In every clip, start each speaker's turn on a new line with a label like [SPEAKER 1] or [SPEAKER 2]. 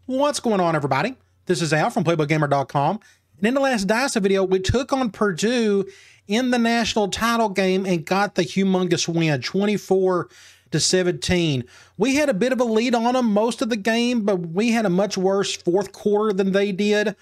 [SPEAKER 1] What's going on, everybody? This is Al from PlaybookGamer.com. And in the last Dicey video, we took on Purdue in the national title game and got the humongous win, 24-17. We had a bit of a lead on them most of the game, but we had a much worse fourth quarter than they did.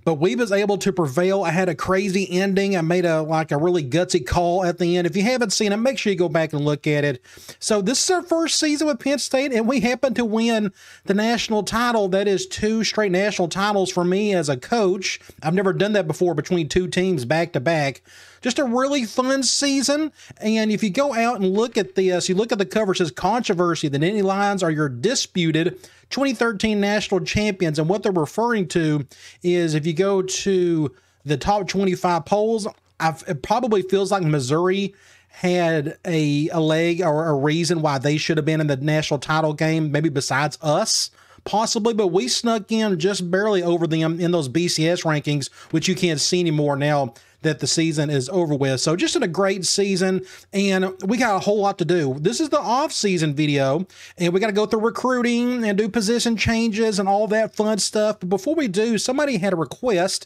[SPEAKER 1] But we was able to prevail. I had a crazy ending. I made a really gutsy call at the end. If you haven't seen it, make sure you go back and look at it. So this is our first season with Penn State, and we happened to win the national title. That is 2 straight national titles for me as a coach. I've never done that before between 2 teams back to back. Just a really fun season. And if you go out and look at this, you look at the cover, it says controversy. The Nittany Lions are your disputed 2013 national champions. And what they're referring to is if you go to the top 25 polls, it probably feels like Missouri had a leg or a reason why they should have been in the national title game, maybe besides us. Possibly, but we snuck in just barely over them in those BCS rankings, which you can't see anymore now that the season is over with. So just in a great season, and we got a whole lot to do. This is the off-season video, and we got to go through recruiting and do position changes and all that fun stuff. But before we do, somebody had a request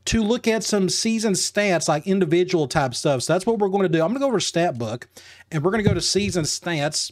[SPEAKER 1] to look at some season stats, like individual type stuff. So that's what we're going to do. I'm going to go over stat book, and we're going to go to season stats.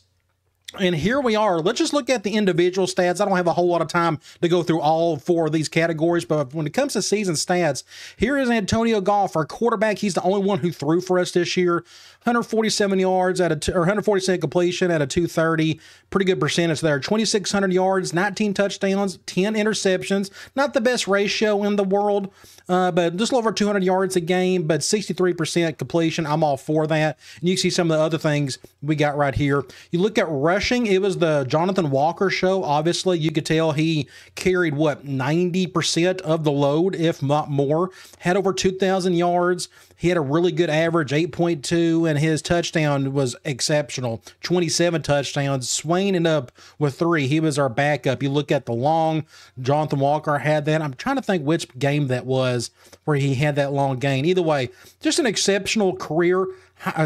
[SPEAKER 1] And here we are. Let's just look at the individual stats. I don't have a whole lot of time to go through all 4 of these categories, but when it comes to season stats, here is Antonio Goff, our quarterback. He's the only one who threw for us this year. 147 yards at a 140% completion at a 230. Pretty good percentage there. 2,600 yards, 19 touchdowns, 10 interceptions. Not the best ratio in the world, but just over 200 yards a game, but 63% completion. I'm all for that. And you can see some of the other things we got right here. You look at rushing, it was the Jonathan Walker show. Obviously, you could tell he carried, 90% of the load, if not more. Had over 2,000 yards. He had a really good average, 8.2, and his touchdown was exceptional. 27 touchdowns. Swain ended up with 3. He was our backup. You look at the long, Jonathan Walker had that. I'm trying to think which game that was where he had that long gain. Either way, just an exceptional career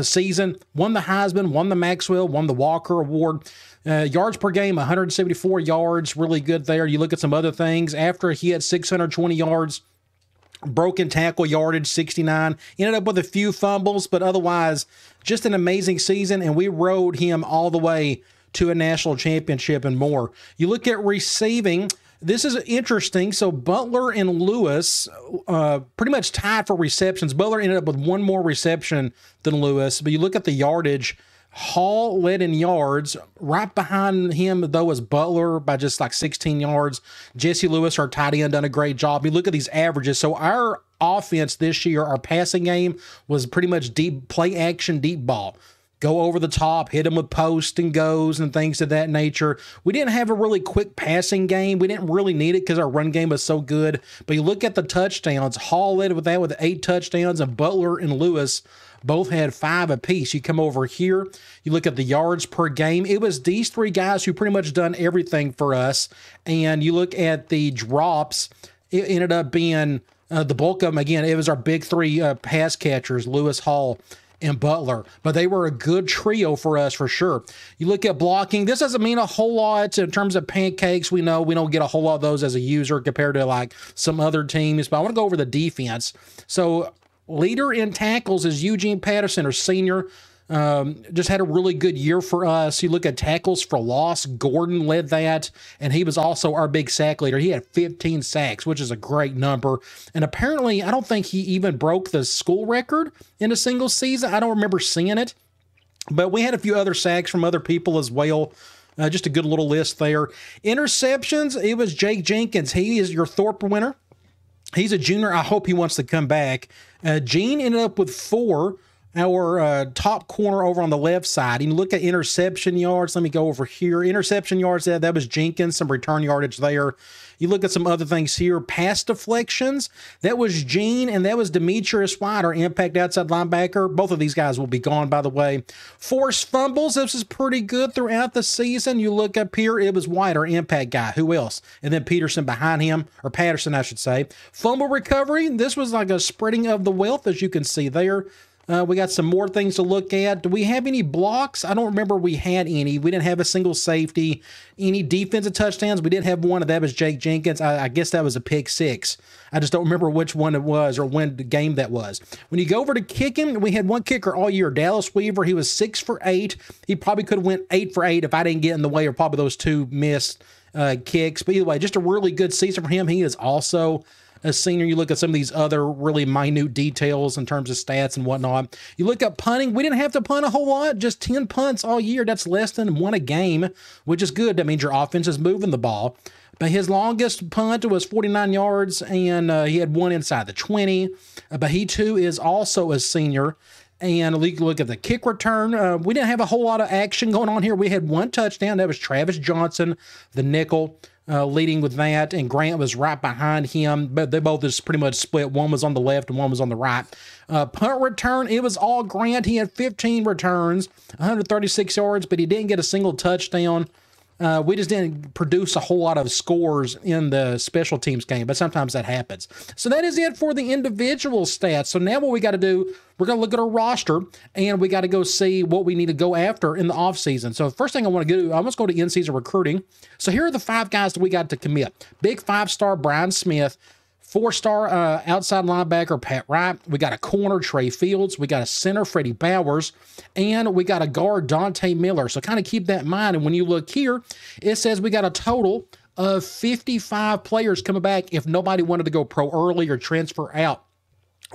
[SPEAKER 1] season. Won the Heisman, won the Maxwell, won the Walker Award. Yards per game, 174 yards. Really good there. You look at some other things. After he had 620 yards, broken tackle yardage, 69. Ended up with a few fumbles, but otherwise, just an amazing season, and we rode him all the way to a national championship and more. You look at receiving. This is interesting. So Butler and Lewis pretty much tied for receptions. Butler ended up with 1 more reception than Lewis, but you look at the yardage. Hall led in yards. Right behind him, though, was Butler by just like 16 yards. Jesse Lewis, our tight end, done a great job. You look at these averages. So our offense this year, our passing game was pretty much deep play action, deep ball. Go over the top, hit them with post and goes and things of that nature. We didn't have a really quick passing game. We didn't really need it because our run game was so good. But you look at the touchdowns. Hall led with that with 8 touchdowns, and Butler and Lewis both had 5 apiece. You come over here, you look at the yards per game. It was these 3 guys who pretty much done everything for us. And you look at the drops, it ended up being the bulk of them. Again, it was our big 3 pass catchers, Lewis, Hall, and Butler. But they were a good trio for us for sure. You look at blocking. This doesn't mean a whole lot in terms of pancakes. We know we don't get a whole lot of those as a user compared to like some other teams. But I want to go over the defense. So leader in tackles is Eugene Patterson, our senior. Just had a really good year for us. You look at tackles for loss, Gordon led that, and he was also our big sack leader. He had 15 sacks, which is a great number. And apparently, I don't think he even broke the school record in a single season. I don't remember seeing it, but we had a few other sacks from other people as well. Just a good little list there. Interceptions, it was Jake Jenkins. He is your Thorpe winner. He's a junior. I hope he wants to come back. Gene ended up with 4. Our top corner over on the left side. And you look at interception yards. Let me go over here. Interception yards, that was Jenkins. Some return yardage there. You look at some other things here. Pass deflections. That was Gene, and that was Demetrius White, our impact outside linebacker. Both of these guys will be gone, by the way. Forced fumbles. This is pretty good throughout the season. You look up here. It was White, our impact guy. Who else? And then Peterson behind him, or Patterson, I should say. Fumble recovery. This was like a spreading of the wealth, as you can see there. We got some more things to look at. Do we have any blocks? I don't remember we had any. We didn't have a single safety. Any defensive touchdowns? We did have one, and that was Jake Jenkins. I guess that was a pick six. I just don't remember which one it was or when the game that was. When you go over to kicking, we had one kicker all year, Dallas Weaver. He was 6 for 8. He probably could have went 8 for 8 if I didn't get in the way of probably those 2 missed kicks. But either way, just a really good season for him. He is also a senior. You look at some of these other really minute details in terms of stats and whatnot. You look up punting. We didn't have to punt a whole lot, just 10 punts all year. That's less than 1 a game, which is good. That means your offense is moving the ball. But his longest punt was 49 yards, and he had 1 inside the 20. But he, too, is also a senior. And look at the kick return. We didn't have a whole lot of action going on here. We had 1 touchdown. That was Travis Johnson, the nickel, leading with that, and Grant was right behind him, but they both just pretty much split. One was on the left and one was on the right. Punt return, it was all Grant. He had 15 returns, 136 yards, but he didn't get a single touchdown. We just didn't produce a whole lot of scores in the special teams game, but sometimes that happens. So that is it for the individual stats. So now what we got to do, we're going to look at our roster, and we got to go see what we need to go after in the offseason. So the first thing I want to do, I want to go to in-season recruiting. So here are the 5 guys that we got to commit. Big 5-star Brian Smith, 4-star outside linebacker Pat Wright. We got a corner Trey Fields. We got a center Freddie Bowers, and we got a guard Dante Miller. So kind of keep that in mind. And when you look here, it says we got a total of 55 players coming back if nobody wanted to go pro early or transfer out.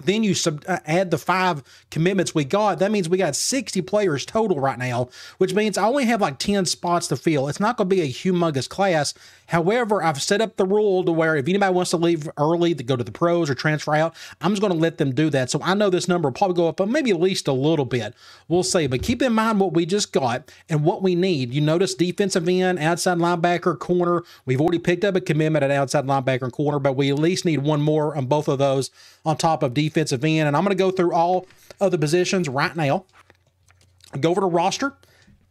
[SPEAKER 1] Then you add the 5 commitments we got. That means we got 60 players total right now, which means I only have like 10 spots to fill. It's not going to be a humongous class. However, I've set up the rule to where if anybody wants to leave early to go to the pros or transfer out, I'm just going to let them do that. So I know this number will probably go up maybe at least a little bit. We'll see. But keep in mind what we just got and what we need. You notice defensive end, outside linebacker, corner. We've already picked up a commitment at outside linebacker and corner, but we at least need one more on both of those on top of defensive end. And I'm going to go through all of the positions right now. Go over to roster.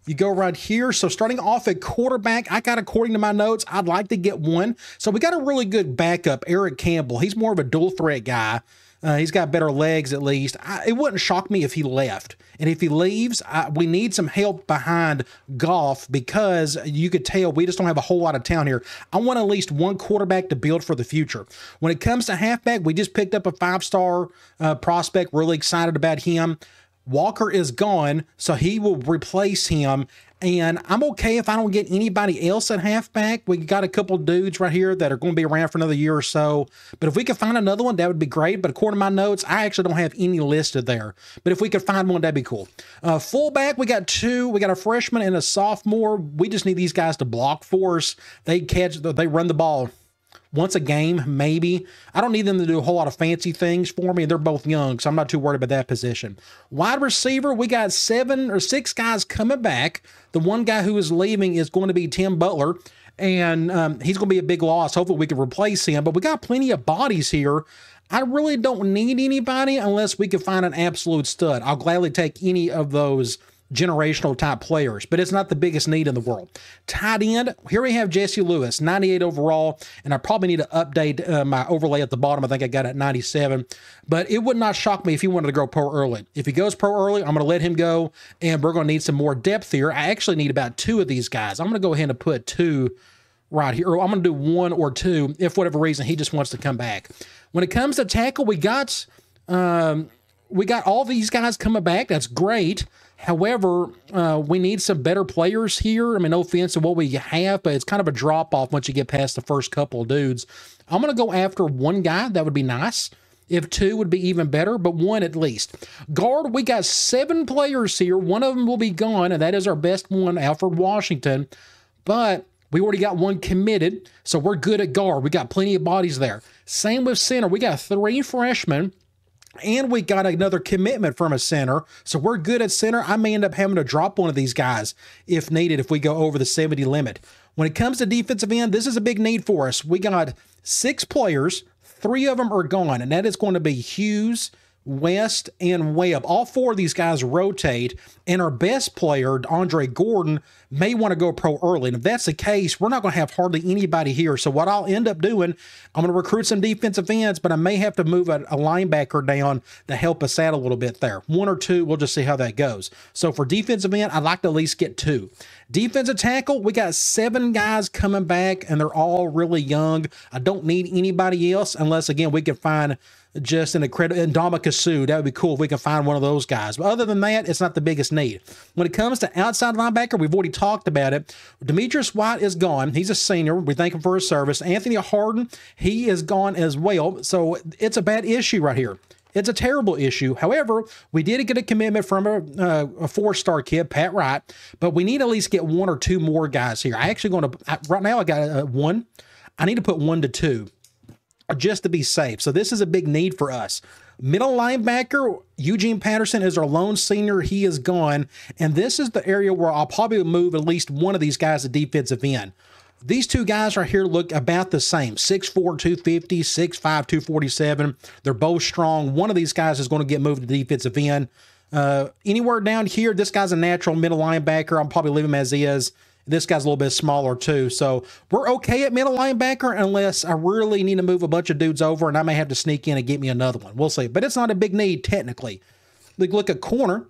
[SPEAKER 1] You go right here. So starting off at quarterback, I got, according to my notes, I'd like to get one. So we got a really good backup, Eric Campbell. He's more of a dual threat guy. He's got better legs at least. It wouldn't shock me if he left. And if he leaves, we need some help behind Goff because you could tell we just don't have a whole lot of talent here. I want at least one quarterback to build for the future. When it comes to halfback, we just picked up a 5-star prospect. Really excited about him. Walker is gone, so he will replace him. And I'm okay if I don't get anybody else at halfback. We got a couple dudes right here that are going to be around for another year or so. But if we could find another one, that would be great. But according to my notes, I actually don't have any listed there. But if we could find one, that'd be cool. Fullback, we got 2. We got a freshman and a sophomore. We just need these guys to block for us. They run the ball once a game, maybe. I don't need them to do a whole lot of fancy things for me. They're both young, so I'm not too worried about that position. Wide receiver, we got 7 or 6 guys coming back. The one guy who is leaving is going to be Tim Butler, and he's going to be a big loss. Hopefully we can replace him, but we got plenty of bodies here. I really don't need anybody unless we can find an absolute stud. I'll gladly take any of those generational type players, but it's not the biggest need in the world. Tight end, here we have Jesse Lewis, 98 overall, and I probably need to update my overlay at the bottom. I think I got it at 97, but it would not shock me if he wanted to go pro early. If he goes pro early, I'm going to let him go, and we're going to need some more depth here. I actually need about 2 of these guys. I'm going to go ahead and put 2 right here, or I'm going to do 1 or 2 if for whatever reason he just wants to come back. When it comes to tackle, we got all these guys coming back. That's great. However, we need some better players here. I mean, no offense to what we have, but it's kind of a drop-off once you get past the first couple of dudes. I'm going to go after 1 guy. That would be nice. If 2 would be even better, but 1 at least. Guard, we got 7 players here. 1 of them will be gone, and that is our best one, Alfred Washington. But we already got 1 committed, so we're good at guard. We got plenty of bodies there. Same with center. We got 3 freshmen. And we got another commitment from a center, so we're good at center. I may end up having to drop one of these guys if needed if we go over the 70 limit. When it comes to defensive end, this is a big need for us. We got 6 players. 3 of them are gone, and that is going to be Hughes, West, and Webb. All 4 of these guys rotate, and our best player, Andre Gordon, may want to go pro early. And if that's the case, we're not going to have hardly anybody here. So what I'll end up doing, I'm going to recruit some defensive ends, but I may have to move a linebacker down to help us out a little bit there. One or two, we'll just see how that goes. So for defensive end, I'd like to at least get 2. Defensive tackle, we got 7 guys coming back, and they're all really young. I don't need anybody else unless, again, we can find just an incredible Ndamukong Suh. That would be cool if we can find one of those guys. But other than that, it's not the biggest need. When it comes to outside linebacker, we've already talked about it. Demetrius White is gone. He's a senior. We thank him for his service. Anthony Harden, he is gone as well. So it's a bad issue right here. It's a terrible issue. However, we did get a commitment from a 4-star kid, Pat Wright, but we need to at least get 1 or 2 more guys here. I actually going to, right now I got 1. I need to put 1 to 2 just to be safe. So this is a big need for us. Middle linebacker, Eugene Patterson is our lone senior. He is gone. And this is the area where I'll probably move at least one of these guys to defensive end. These 2 guys right here look about the same. 6'4", 250, 6'5", 247. They're both strong. One of these guys is going to get moved to defensive end. Anywhere down here, this guy's a natural middle linebacker. I'll probably leave him as he is. This guy's a little bit smaller too. So we're okay at middle linebacker unless I really need to move a bunch of dudes over, and I may have to sneak in and get me another one. We'll see. But it's not a big need technically. Look at corner.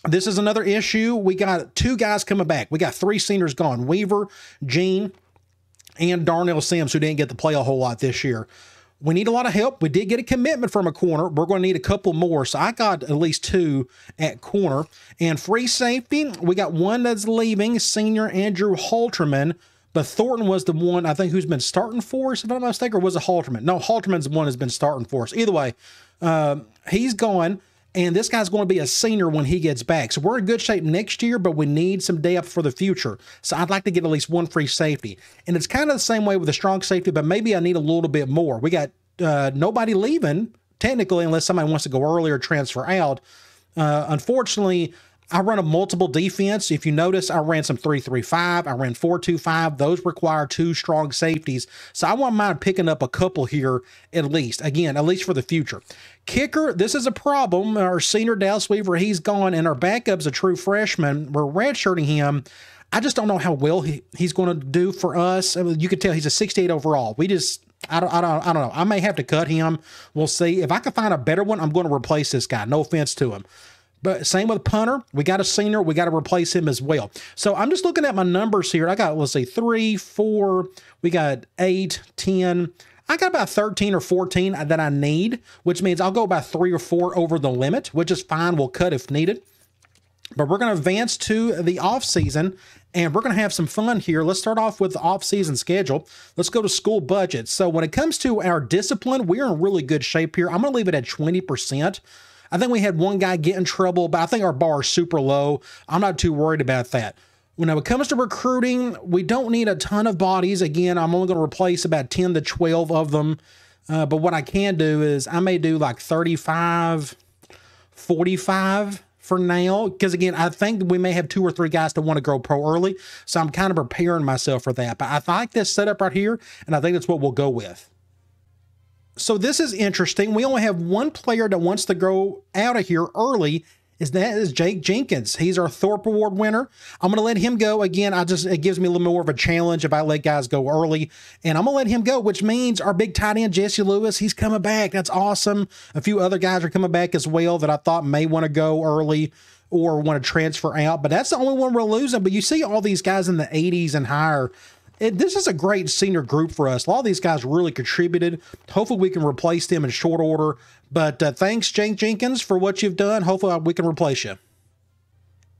[SPEAKER 1] This is another issue. We got 2 guys coming back. We got 3 seniors gone. Weaver, Gene, and Darnell Sims, who didn't get to play a whole lot this year. We need a lot of help. We did get a commitment from a corner. We're going to need a couple more. So I got at least 2 at corner. And free safety, we got 1 that's leaving, senior Andrew Halterman. But Thornton was the one, I think, who's been starting for us, if I'm not mistaken, or was it Halterman? No, Halterman's the one who's been starting for us. Either way, he's gone. And this guy's going to be a senior when he gets back. So we're in good shape next year, but we need some depth for the future. So I'd like to get at least 1 free safety. And it's kind of the same way with the strong safety, but maybe I need a little bit more. We got nobody leaving, technically, unless somebody wants to go early or transfer out. Unfortunately, I run a multiple defense. If you notice, I ran some 3-3-5. I ran 4-2-5. Those require 2 strong safeties. So I wouldn't mind picking up a couple here at least. Again, at least for the future. Kicker, this is a problem. Our senior Dallas Weaver, he's gone, and our backup's a true freshman. We're redshirting him. I just don't know how well he's going to do for us. I mean, you can tell he's a 68 overall. I don't know. I may have to cut him. We'll see. If I can find a better one, I'm going to replace this guy. No offense to him. But same with punter. We got a senior. We got to replace him as well. So I'm just looking at my numbers here. I got, let's see, 3, 4. We got 8, 10. I got about 13 or 14 that I need, which means I'll go about 3 or 4 over the limit, which is fine. We'll cut if needed. But we're going to advance to the off season, and we're going to have some fun here. Let's start off with the off-season schedule. Let's go to school budget. So when it comes to our discipline, we're in really good shape here. I'm going to leave it at 20%. I think we had one guy get in trouble, but I think our bar is super low. I'm not too worried about that. When it comes to recruiting, we don't need a ton of bodies. Again, I'm only going to replace about 10 to 12 of them. But what I can do is I may do like 35, 45 for now. Because again, I think we may have 2 or 3 guys that want to go pro early. So I'm kind of preparing myself for that. But I like this setup right here, and I think that's what we'll go with. So this is interesting. We only have one player that wants to go out of here early. That is Jake Jenkins. He's our Thorpe Award winner. I'm going to let him go. Again, it gives me a little more of a challenge if I let guys go early. And I'm going to let him go, which means our big tight end, Jesse Lewis, he's coming back. That's awesome. A few other guys are coming back as well that I thought may want to go early or want to transfer out. But that's the only one we're losing. But you see all these guys in the 80s and higher. This is a great senior group for us. A lot of these guys really contributed. Hopefully we can replace them in short order. But thanks, Jake Jenkins, for what you've done. Hopefully we can replace you.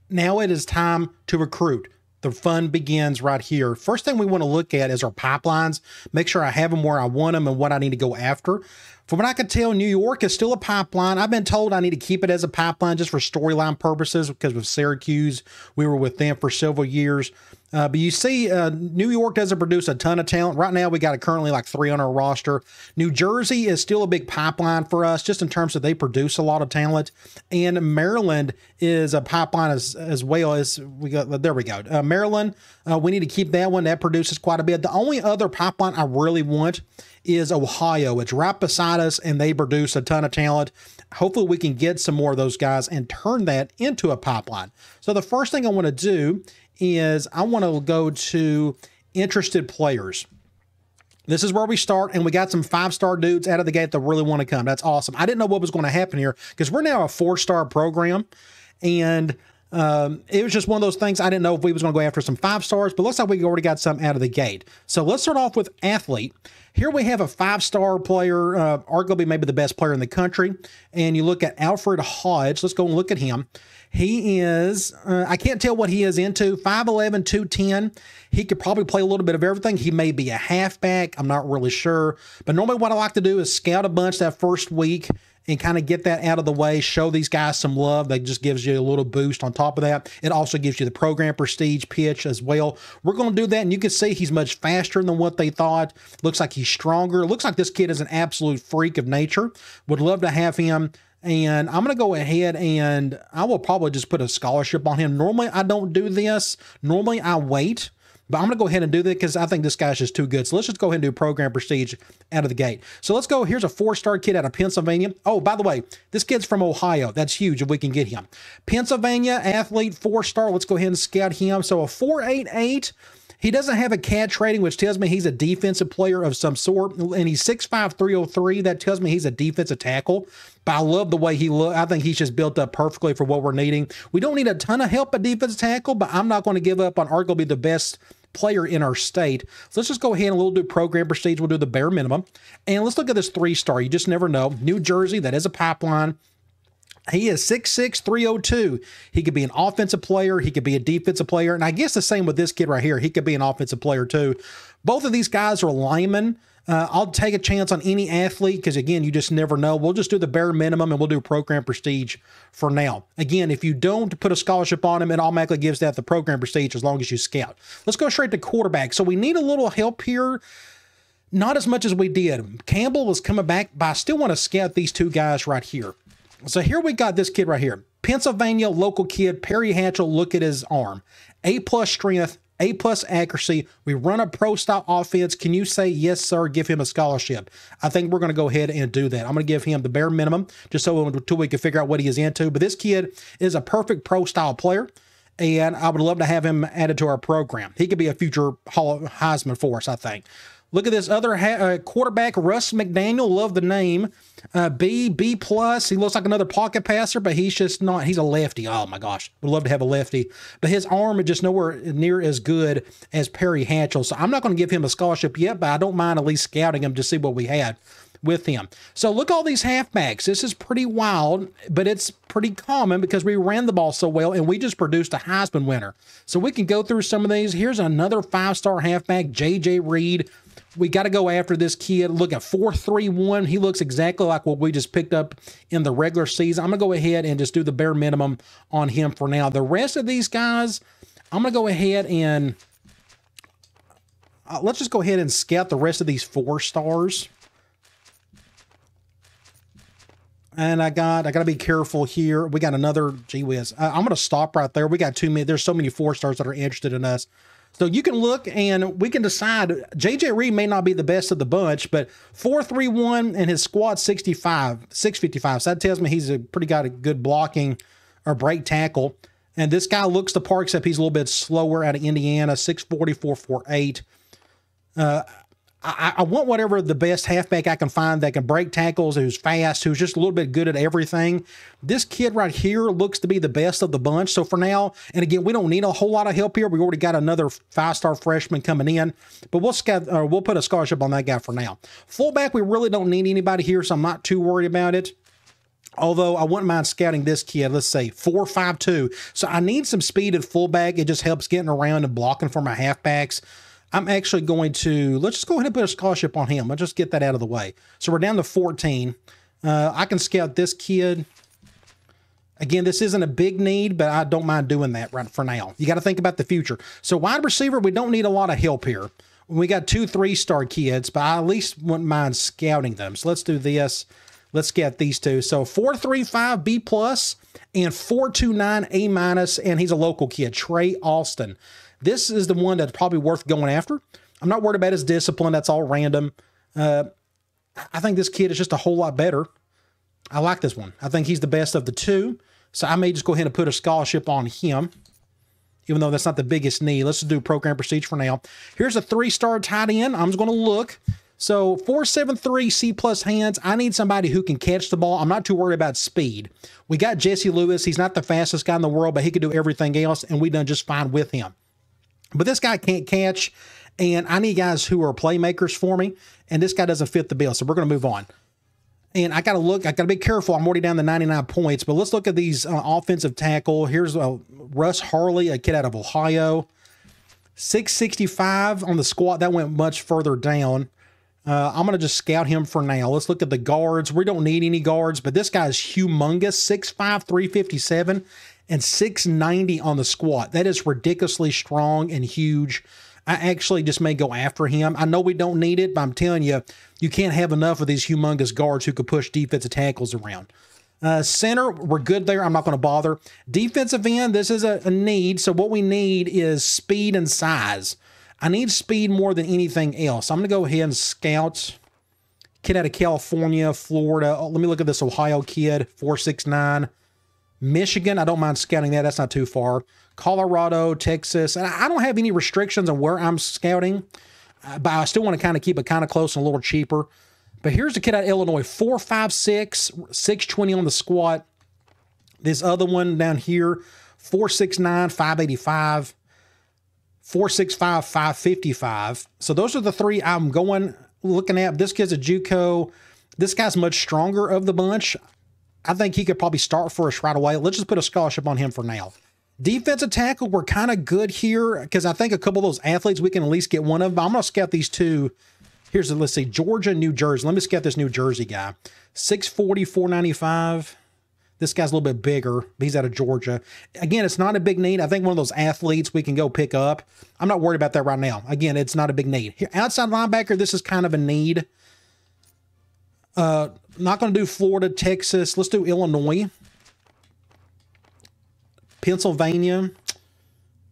[SPEAKER 1] Now it is time to recruit. The fun begins right here. First thing we want to look at is our pipelines. Make sure I have them where I want them and what I need to go after. From what I can tell, New York is still a pipeline. I've been told I need to keep it as a pipeline just for storyline purposes because with Syracuse, we were with them for several years. But you see, New York doesn't produce a ton of talent. Right now, we got currently like 3 on our roster. New Jersey is still a big pipeline for us, just in terms of they produce a lot of talent. And Maryland is a pipeline as well as we got. There we go. Maryland, we need to keep that one. That produces quite a bit. The only other pipeline I really want is Ohio. It's right beside us, and they produce a ton of talent. Hopefully, we can get some more of those guys and turn that into a pipeline. So the first thing I want to do is I want to go to interested players. This is where we start, and we got some 5-star dudes out of the gate that really want to come. That's awesome. I didn't know what was going to happen here because we're now a 4-star program, and it was just one of those things. I didn't know if we was going to go after some 5 stars, but looks like we already got some out of the gate. So let's start off with athlete. Here we have a 5-star player, arguably maybe the best player in the country. And you look at Alfred Hodge. Let's go and look at him. He is, I can't tell what he is into, 5'11", 210. He could probably play a little bit of everything. He may be a halfback. I'm not really sure. But normally what I like to do is scout a bunch that first week and kind of get that out of the way, show these guys some love. That just gives you a little boost on top of that. It also gives you the program prestige pitch as well. We're going to do that, and you can see he's much faster than what they thought. Looks like he's stronger. Looks like this kid is an absolute freak of nature. Would love to have him. And I'm going to go ahead and I will probably just put a scholarship on him. Normally, I don't do this. Normally, I wait. But I'm going to go ahead and do that because I think this guy's just too good. So let's just go ahead and do program prestige out of the gate. So let's go. Here's a 4-star kid out of Pennsylvania. Oh, by the way, this kid's from Ohio. That's huge if we can get him. Pennsylvania athlete, 4-star. Let's go ahead and scout him. So a 4.88. He doesn't have a catch rating, which tells me he's a defensive player of some sort. And he's 6'5", 303. That tells me he's a defensive tackle. But I love the way he looks. I think he's just built up perfectly for what we're needing. We don't need a ton of help at defensive tackle, but I'm not going to give up on arguably the best player in our state. So let's just go ahead and we'll do program prestige. We'll do the bare minimum. And let's look at this 3-star. You just never know. New Jersey, that is a pipeline. He is 6'6", 302. He could be an offensive player. He could be a defensive player. And I guess the same with this kid right here. He could be an offensive player too. Both of these guys are linemen. I'll take a chance on any athlete because, again, you just never know. We'll just do the bare minimum and we'll do program prestige for now. Again, if you don't put a scholarship on him, it automatically gives that the program prestige as long as you scout. Let's go straight to quarterback. So we need a little help here. Not as much as we did. Campbell was coming back, but I still want to scout these 2 guys right here. So here we got this kid right here. Pennsylvania local kid, Perry Hatchell. Look at his arm. A+ strength, A+ accuracy. We run a pro-style offense. Can you say, yes, sir, give him a scholarship? I think we're going to go ahead and do that. I'm going to give him the bare minimum just so until we can figure out what he is into. But this kid is a perfect pro-style player, and I would love to have him added to our program. He could be a future Heisman for us, I think. Look at this other quarterback, Russ McDaniel. Love the name. B+. He looks like another pocket passer, but he's just not. He's a lefty. Oh, my gosh. Would love to have a lefty. But his arm is just nowhere near as good as Perry Hatchell. So I'm not going to give him a scholarship yet, but I don't mind at least scouting him to see what we had with him. So look at all these halfbacks. This is pretty wild, but it's pretty common because we ran the ball so well and we just produced a Heisman winner. So we can go through some of these. Here's another 5-star halfback, J.J. Reed. We got to go after this kid. Look at 4.31. He looks exactly like what we just picked up in the regular season. I'm going to go ahead and just do the bare minimum on him for now. The rest of these guys, I'm going to go ahead and let's just go ahead and scout the rest of these 4 stars. And I got to be careful here. We got another, gee whiz. I'm going to stop right there. We got too many. There's so many 4 stars that are interested in us. So you can look and we can decide. J.J. Reed may not be the best of the bunch, but 4.31 and his squat 655. So that tells me he's got a good blocking or break tackle. And this guy looks the part, except he's a little bit slower out of Indiana, 6'40", 4.48. I want whatever the best halfback I can find that can break tackles, who's fast, who's just a little bit good at everything. This kid right here looks to be the best of the bunch. So for now, and again, we don't need a whole lot of help here. We already got another 5-star freshman coming in, but we'll put a scholarship on that guy for now. Fullback, we really don't need anybody here, so I'm not too worried about it. Although I wouldn't mind scouting this kid, let's say 4.52. So I need some speed at fullback. It just helps getting around and blocking for my halfbacks. I'm actually going to, let's just go ahead and put a scholarship on him. Let's just get that out of the way. So we're down to 14. I can scout this kid. Again, this isn't a big need, but I don't mind doing that right for now. You got to think about the future. So wide receiver, we don't need a lot of help here. We got 2 3-star kids, but I at least wouldn't mind scouting them. So let's do this. Let's scout these 2. So 4.35 B+ and 4.29 A-, and he's a local kid, Trey Austin. This is the one that's probably worth going after. I'm not worried about his discipline. That's all random. I think this kid is just a whole lot better. I like this one. I think he's the best of the 2. So I may just go ahead and put a scholarship on him. even though that's not the biggest need. Let's do program procedure for now. Here's a 3-star tight end. I'm just going to look. So 4.73 C+ hands. I need somebody who can catch the ball. I'm not too worried about speed. We got Jesse Lewis. He's not the fastest guy in the world, but he could do everything else, and we done just fine with him. But this guy can't catch, and I need guys who are playmakers for me, and this guy doesn't fit the bill, so we're going to move on. And I got to look. I got to be careful. I'm already down to 99 points, but let's look at these offensive tackle. Here's Russ Harley, a kid out of Ohio. 665 on the squat. That went much further down. I'm going to just scout him for now. Let's look at the guards. We don't need any guards, but this guy's humongous. 6'5", 357, and 690 on the squat. That is ridiculously strong and huge. I actually just may go after him. I know we don't need it, but I'm telling you, you can't have enough of these humongous guards who could push defensive tackles around. Center, we're good there. I'm not going to bother. Defensive end, this is a need. So what we need is speed and size. I need speed more than anything else. I'm going to go ahead and scout. Kid out of California, Florida. Oh, let me look at this Ohio kid, 4.69. Michigan, I don't mind scouting that. That's not too far. Colorado, Texas. And I don't have any restrictions on where I'm scouting, but I still want to kind of keep it kind of close and a little cheaper. But here's the kid out of Illinois, 4.56, 620 on the squat. This other one down here, 4.69, 585. 4.65, 555. So those are the three I'm looking at. This kid's a JUCO. This guy's much stronger of the bunch. I think he could probably start for us right away. Let's just put a scholarship on him for now. Defensive tackle, we're kind of good here because I think a couple of those athletes, we can at least get one of them. But I'm going to scout these two. Let's see, Georgia, New Jersey. Let me scout this New Jersey guy. 640, 495. This guy's a little bit bigger, but he's out of Georgia. Again, it's not a big need. I think one of those athletes we can go pick up. I'm not worried about that right now. Again, it's not a big need. Here, outside linebacker, this is kind of a need. Not going to do Florida, Texas. Let's do Illinois. Pennsylvania.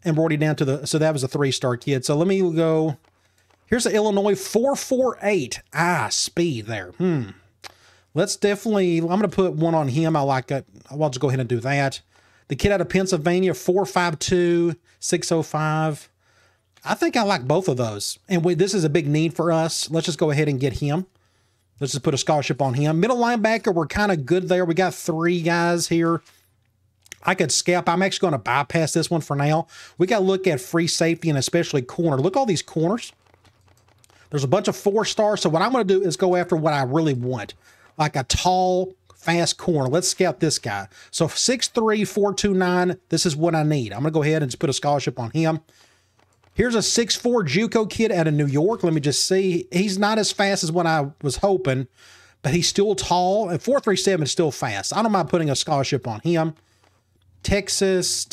[SPEAKER 1] And we're already down to so that was a 3-star kid. So let me go. Here's the Illinois 4.48. Speed there. Let's definitely, I'm going to put one on him. I like it. I'll just go ahead and do that. The kid out of Pennsylvania, 4.52, 605. I think I like both of those. And this is a big need for us. Let's just go ahead and get him. Let's just put a scholarship on him. Middle linebacker, we're kind of good there. We got 3 guys here. I could scout. I'm actually going to bypass this one for now. We got to look at free safety and especially corner. Look at all these corners. There's a bunch of 4-stars. So what I'm going to do is go after what I really want. Like a tall, fast corner. Let's scout this guy. So 6'3", 429. This is what I need. I'm going to go ahead and just put a scholarship on him. Here's a 6'4" JUCO kid out of New York. Let me just see. He's not as fast as what I was hoping, but he's still tall. And 4.37 is still fast. I don't mind putting a scholarship on him. Texas,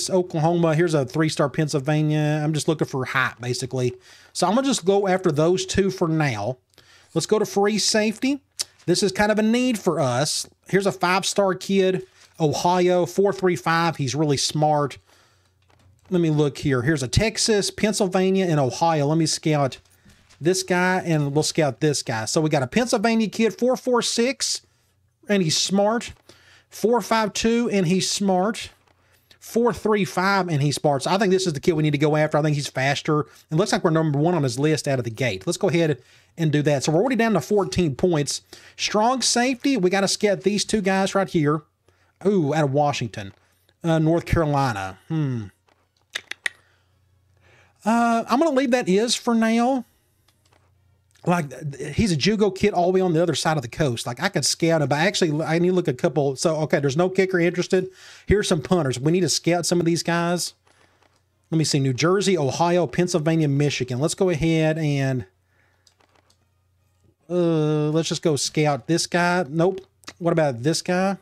[SPEAKER 1] Oklahoma. Here's a 3-star Pennsylvania. I'm just looking for height, basically. So I'm going to just go after those 2 for now. Let's go to free safety. This is kind of a need for us. Here's a 5-star kid, Ohio, 4.35. He's really smart. Let me look here. Here's a Texas, Pennsylvania, and Ohio. Let me scout this guy, and we'll scout this guy. So we got a Pennsylvania kid, 4.46, and he's smart. 4.52, and he's smart. 4.35, and he's smart. So I think this is the kid we need to go after. I think he's faster. It looks like we're number 1 on his list out of the gate. Let's go ahead and do that. So we're already down to 14 points. Strong safety, we got to scout these 2 guys right here. Ooh, out of Washington. North Carolina. I'm going to leave that is for now. Like, he's a JUCO kid all the way on the other side of the coast. Like, I could scout him, but actually, I need to look at a couple. So, okay, there's no kicker interested. Here's some punters. We need to scout some of these guys. Let me see. New Jersey, Ohio, Pennsylvania, Michigan. Let's go ahead and let's just go scout this guy. Nope. What about this guy?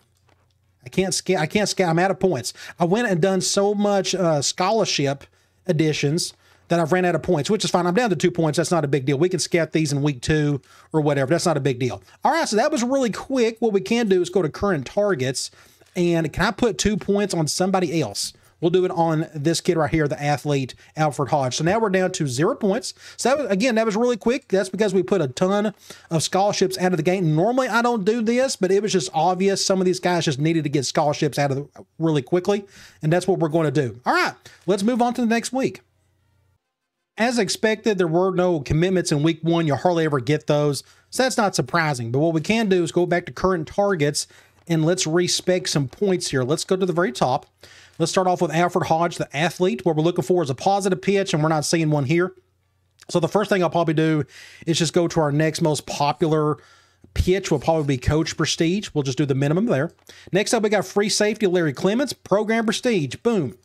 [SPEAKER 1] I can't scout. I'm out of points. I went and done so much scholarship additions that I've ran out of points, which is fine. I'm down to 2 points. That's not a big deal. We can scout these in week 2 or whatever. That's not a big deal. All right, so that was really quick. What we can do is go to current targets, and can I put 2 points on somebody else? We'll do it on this kid right here, the athlete, Alfred Hodge. So now we're down to 0 points. So that was, again, that was really quick. That's because we put a ton of scholarships out of the game. Normally I don't do this, but it was just obvious. Some of these guys just needed to get scholarships out of the really quickly. And that's what we're going to do. All right, let's move on to the next week. As expected, there were no commitments in week 1. You'll hardly ever get those. So that's not surprising. But what we can do is go back to current targets and let's respec some points here. Let's go to the very top. Let's start off with Alfred Hodge, the athlete. What we're looking for is a positive pitch, and we're not seeing one here. So the first thing I'll probably do is just go to our next most popular pitch. Will probably be Coach Prestige. We'll just do the minimum there. Next up, we got free safety, Larry Clements, Program Prestige. Boom.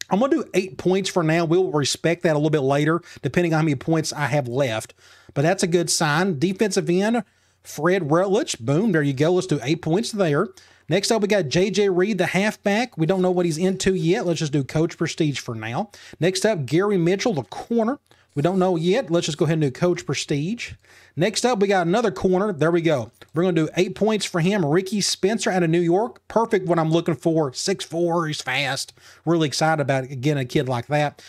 [SPEAKER 1] I'm going to do 8 points for now. We'll respect that a little bit later, depending on how many points I have left. But that's a good sign. Defensive end, Fred Rutledge. Boom, there you go. Let's do 8 points there. Next up, we got J.J. Reed, the halfback. We don't know what he's into yet. Let's just do Coach Prestige for now. Next up, Gary Mitchell, the corner. We don't know yet. Let's just go ahead and do Coach Prestige. Next up, we got another corner. There we go. We're going to do 8 points for him. Ricky Spencer out of New York. Perfect what I'm looking for. 6'4", he's fast. Really excited about, again, a kid like that.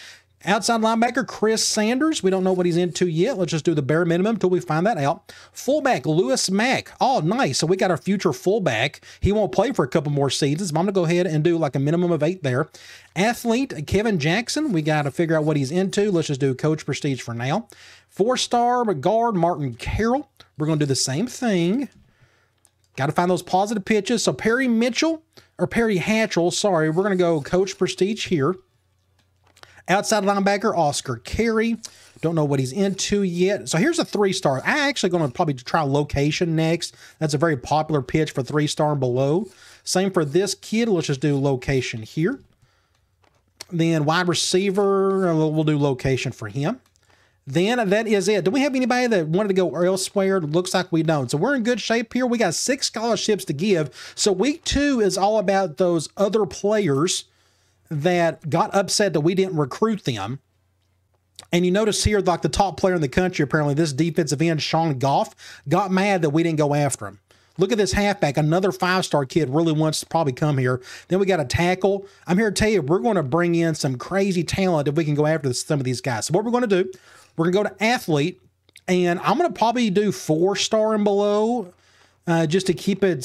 [SPEAKER 1] Outside linebacker, Chris Sanders. We don't know what he's into yet. Let's just do the bare minimum until we find that out. Fullback, Lewis Mack. Oh, nice. So we got our future fullback. He won't play for a couple more seasons, but I'm going to go ahead and do like a minimum of 8 there. Athlete, Kevin Jackson. We got to figure out what he's into. Let's just do Coach Prestige for now. 4-star guard, Martin Carroll. We're going to do the same thing. Got to find those positive pitches. So Perry Mitchell, or Perry Hatchell, sorry. We're going to go Coach Prestige here. Outside linebacker, Oscar Carey. Don't know what he's into yet. So here's a 3-star. I'm actually going to probably try location next. That's a very popular pitch for 3-star and below. Same for this kid. Let's just do location here. Then wide receiver, we'll do location for him. Then that is it. Do we have anybody that wanted to go elsewhere? Looks like we don't. So we're in good shape here. We got 6 scholarships to give. So week 2 is all about those other players that got upset that we didn't recruit them. And you notice here, like the top player in the country, apparently this defensive end, Sean Goff, got mad that we didn't go after him. Look at this halfback, another 5-star kid really wants to probably come here. Then we got a tackle. I'm here to tell you, we're going to bring in some crazy talent if we can go after some of these guys. So what we're going to do, we're going to go to athlete, and I'm going to probably do 4-star and below just to keep it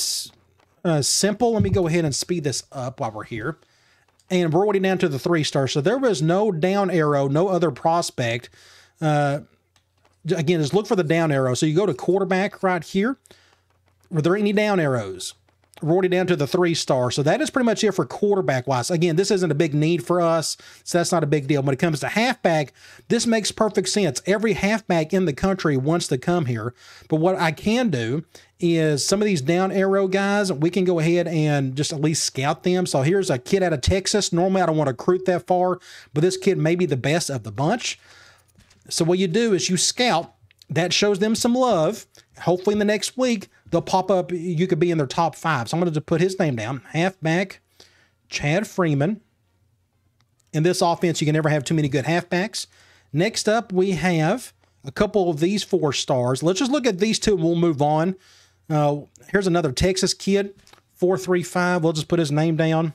[SPEAKER 1] simple. Let me go ahead and speed this up while we're here. And we're already down to the 3-star. So there was no down arrow, no other prospect. Again, just look for the down arrow. So you go to quarterback right here. Were there any down arrows? We're already down to the 3-star. So that is pretty much it for quarterback-wise. Again, this isn't a big need for us, so that's not a big deal. When it comes to halfback, this makes perfect sense. Every halfback in the country wants to come here. But what I can do is some of these down arrow guys, we can go ahead and just at least scout them. So here's a kid out of Texas. Normally, I don't want to recruit that far, but this kid may be the best of the bunch. So what you do is you scout. That shows them some love. Hopefully in the next week, they'll pop up. You could be in their top 5. So I'm going to put his name down. Halfback, Chad Freeman. In this offense, you can never have too many good halfbacks. Next up, we have a couple of these 4-stars. Let's just look at these 2 and we'll move on. Here's another Texas kid, 435. We'll just put his name down.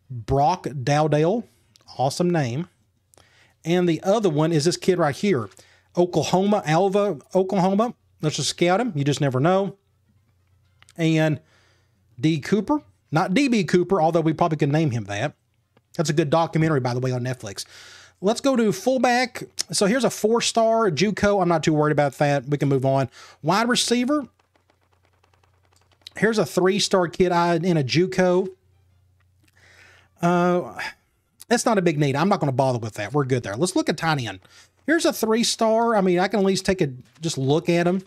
[SPEAKER 1] Brock Dowdale. Awesome name. And the other one is this kid right here. Oklahoma, Alva, Oklahoma. Let's just scout him. You just never know. And D. Cooper. Not D.B. Cooper, although we probably could name him that. That's a good documentary, by the way, on Netflix. Let's go to fullback. So here's a 4-star JUCO. I'm not too worried about that. We can move on. Wide receiver. Here's a 3-star kid in a JUCO. That's not a big need. I'm not going to bother with that. We're good there. Let's look at tight end. Here's a 3-star. I mean, I can at least just look at him.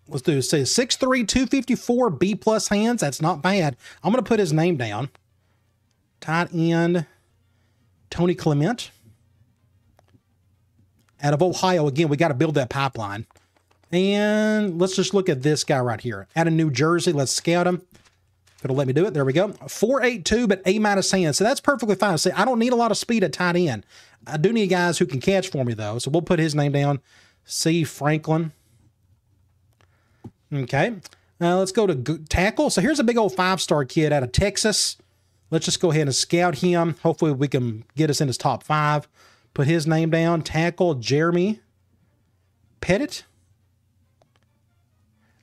[SPEAKER 1] Let's do, say 6'3", 254, B+ hands. That's not bad. I'm going to put his name down. Tight end, Tony Clement. Out of Ohio. Again, we got to build that pipeline. And let's just look at this guy right here. Out of New Jersey. Let's scout him. It'll let me do it. There we go. 4.82, but A- hands. So that's perfectly fine. See, I don't need a lot of speed at tight end. I do need guys who can catch for me, though. So we'll put his name down. C. Franklin. Okay. Let's go to tackle. So here's a big old 5-star kid out of Texas. Let's just go ahead and scout him. Hopefully we can get us in his top 5. Put his name down. Tackle Jeremy Pettit.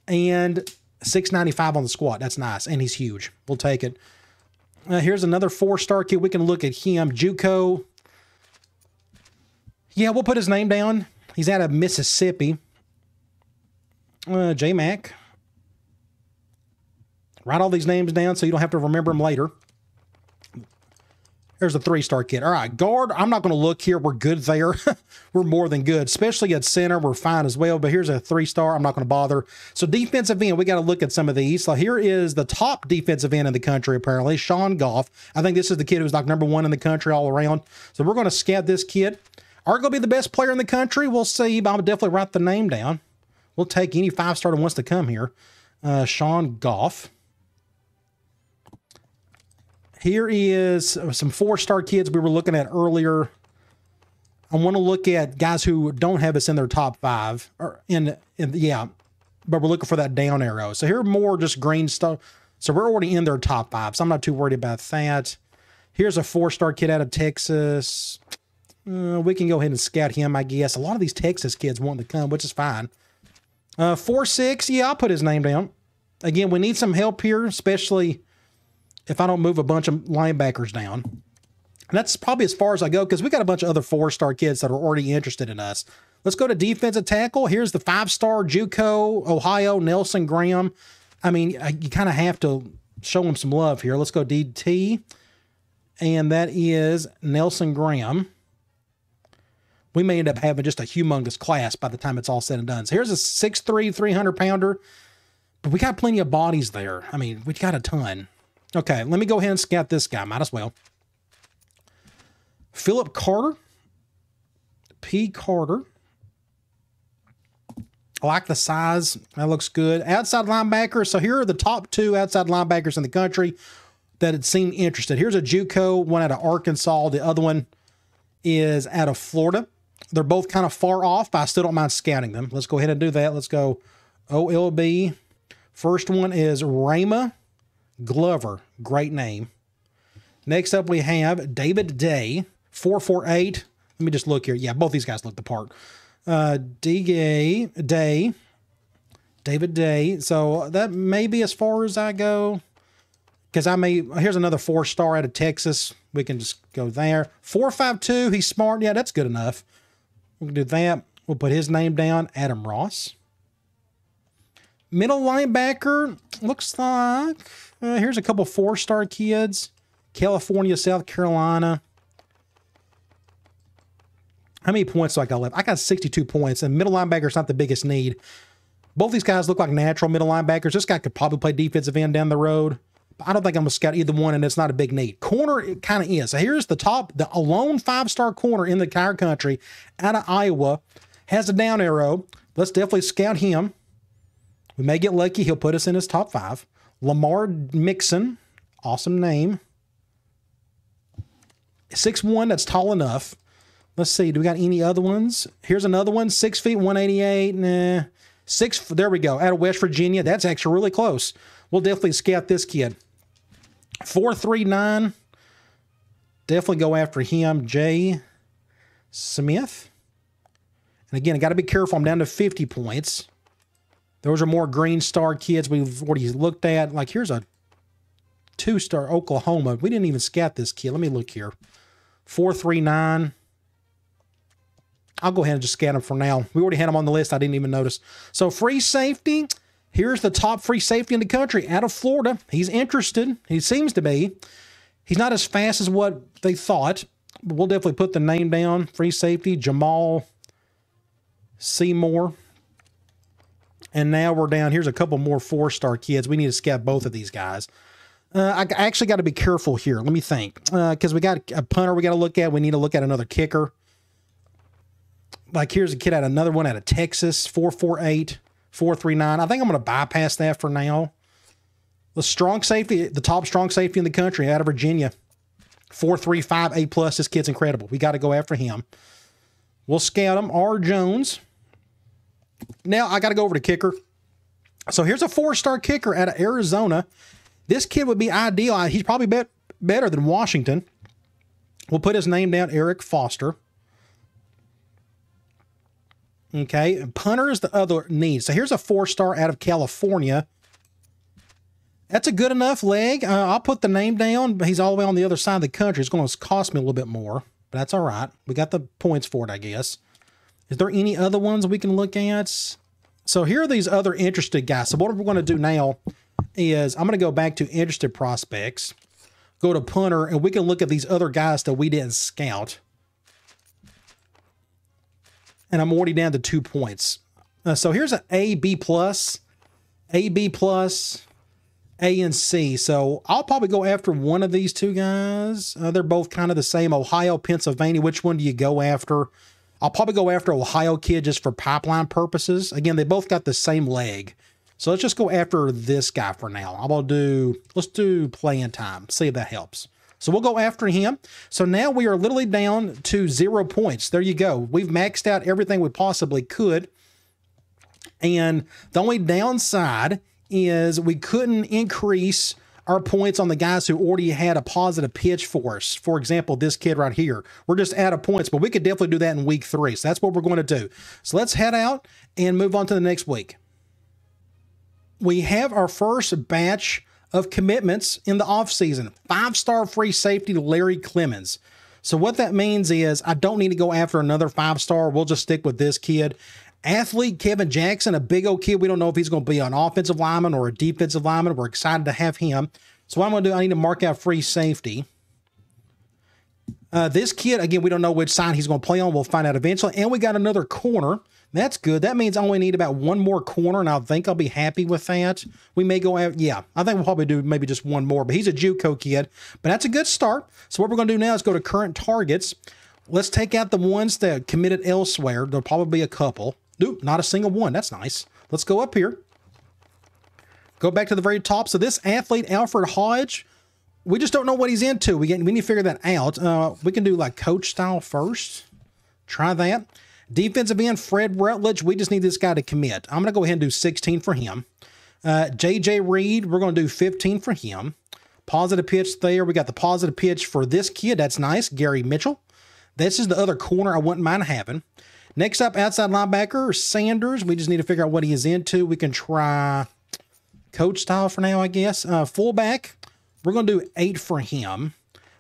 [SPEAKER 1] And 695 on the squat. That's nice. And he's huge. We'll take it. Here's another 4-star kid. We can look at him. JUCO. Yeah, we'll put his name down. He's out of Mississippi. J-Mac. Write all these names down so you don't have to remember them later. There's a 3-star kid. All right, guard. I'm not going to look here. We're good there. We're more than good, especially at center. We're fine as well, but here's a 3-star. I'm not going to bother. So defensive end, we got to look at some of these. So here is the top defensive end in the country, apparently, Sean Goff. I think this is the kid who's like #1 in the country all around. So we're going to scout this kid. Arguably the best player in the country. We'll see, but I'll definitely write the name down. We'll take any 5-star that wants to come here. Sean Goff. Here is some 4-star kids we were looking at earlier. I want to look at guys who don't have us in their top 5. Yeah, but we're looking for that down arrow. So here are more just green stuff. So we're already in their top 5, so I'm not too worried about that. Here's a 4-star kid out of Texas. We can go ahead and scout him, I guess. A lot of these Texas kids want to come, which is fine. 4-6, yeah, I'll put his name down. Again, we need some help here, especially if I don't move a bunch of linebackers down. And that's probably as far as I go because we got a bunch of other 4-star kids that are already interested in us. Let's go to defensive tackle. Here's the 5-star JUCO, Ohio, Nelson Graham. I mean, you kind of have to show him some love here. Let's go DT. And that is Nelson Graham. We may end up having just a humongous class by the time it's all said and done. So here's a 6'3", 300-pounder. But we got plenty of bodies there. I mean, we got a ton. Okay, let me go ahead and scout this guy. Might as well. Philip Carter. P. Carter. I like the size. That looks good. Outside linebacker. So here are the top 2 outside linebackers in the country that had seemed interested. Here's a JUCO, one out of Arkansas. The other one is out of Florida. They're both kind of far off, but I still don't mind scouting them. Let's go ahead and do that. Let's go OLB. First one is Rama Glover. Great name. Next up, we have David Day, 4'8". Let me just look here. Yeah, both these guys look the part. David Day. So that may be as far as I go. Because here's another 4-star out of Texas. We can just go there. 4'5'2". He's smart. Yeah, that's good enough. We can do that. We'll put his name down. Adam Ross. Middle linebacker. Looks like here's a couple 4-star kids. California, South Carolina. How many points do I got left? I got 62 points, and middle linebacker's not the biggest need. Both these guys look like natural middle linebackers. This guy could probably play defensive end down the road. But I don't think I'm going to scout either one, and it's not a big need. Corner, it kind of is. So here's the lone 5-star corner in the entire country out of Iowa. Has a down arrow. Let's definitely scout him. We may get lucky. He'll put us in his top 5. Lamar Mixon. Awesome name. 6'1", that's tall enough. Let's see. Do we got any other ones? Here's another one. 6 feet, 188. Nah. There we go. Out of West Virginia. That's actually really close. We'll definitely scout this kid. 4'3", definitely go after him. Jay Smith. And again, I got to be careful. I'm down to 50 points. Those are more green star kids we've already looked at. Like here's a 2-star Oklahoma. We didn't even scout this kid. Let me look here. 4'3". I'll go ahead and just scout him for now. We already had him on the list. I didn't even notice. So free safety. Here's the top free safety in the country out of Florida. He's interested. He seems to be. He's not as fast as what they thought, but we'll definitely put the name down. Free safety, Jamal Seymour. And now we're down. Here's a couple more 4-star kids. We need to scout both of these guys. I actually got to be careful here. Let me think. Because we got a punter we got to look at. We need to look at another kicker. Like here's a kid out, another one out of Texas, 4'8". 4'3". I think I'm going to bypass that for now. The strong safety, the top strong safety in the country out of Virginia. 4'3", 5'8+. This kid's incredible. We got to go after him. We'll scout him. R. Jones. Now I got to go over to kicker. So here's a 4-star kicker out of Arizona. This kid would be ideal. He's probably better than Washington. We'll put his name down, Eric Foster. Okay, punter is the other need. So here's a 4-star out of California. That's a good enough leg. I'll put the name down, but he's all the way on the other side of the country. It's going to cost me a little bit more, but that's all right. We got the points for it, I guess. Is there any other ones we can look at? So here are these other interested guys. So what we're going to do now is I'm going to go back to interested prospects, go to punter, and we can look at these other guys that we didn't scout. And I'm already down to 2 points. So here's an A, B+, A, B+, A, and C. So I'll probably go after one of these two guys. They're both kind of the same. Ohio, Pennsylvania. Which one do you go after? I'll probably go after Ohio kid just for pipeline purposes. Again, they both got the same leg. So let's just go after this guy for now. Let's do playing time. See if that helps. So we'll go after him. So now we are literally down to 0 points. There you go. We've maxed out everything we possibly could. And the only downside is we couldn't increase our points on the guys who already had a positive pitch for us. For example, this kid right here. We're just out of points, but we could definitely do that in week 3. So that's what we're going to do. So let's head out and move on to the next week. We have our first batch of commitments in the offseason. 5-star free safety Larry Clemens. So what that means is I don't need to go after another 5-star. We'll just stick with this kid. Athlete Kevin Jackson, a big old kid. We don't know if he's going to be an offensive lineman or a defensive lineman. We're excited to have him. So what I'm going to do, I need to mark out free safety. This kid, again, we don't know which side he's going to play on. We'll find out eventually. And we got another corner. That's good. That means I only need about one more corner, and I think I'll be happy with that. We may go out. Yeah, I think we'll probably do maybe just one more, but he's a JUCO kid. But that's a good start. So what we're going to do now is go to current targets. Let's take out the ones that committed elsewhere. There'll probably be a couple. Nope, not a single one. That's nice. Let's go up here. Go back to the very top. So this athlete, Alfred Hodge, we just don't know what he's into. We need to figure that out. We can do like coach style first. Try that. Defensive end, Fred Rutledge. We just need this guy to commit. I'm going to go ahead and do 16 for him. JJ Reed, we're going to do 15 for him. Positive pitch there. We got the positive pitch for this kid. That's nice. Gary Mitchell. This is the other corner I wouldn't mind having. Next up, outside linebacker, Sanders. We just need to figure out what he is into. We can try coach style for now, I guess. Fullback, we're going to do 8 for him.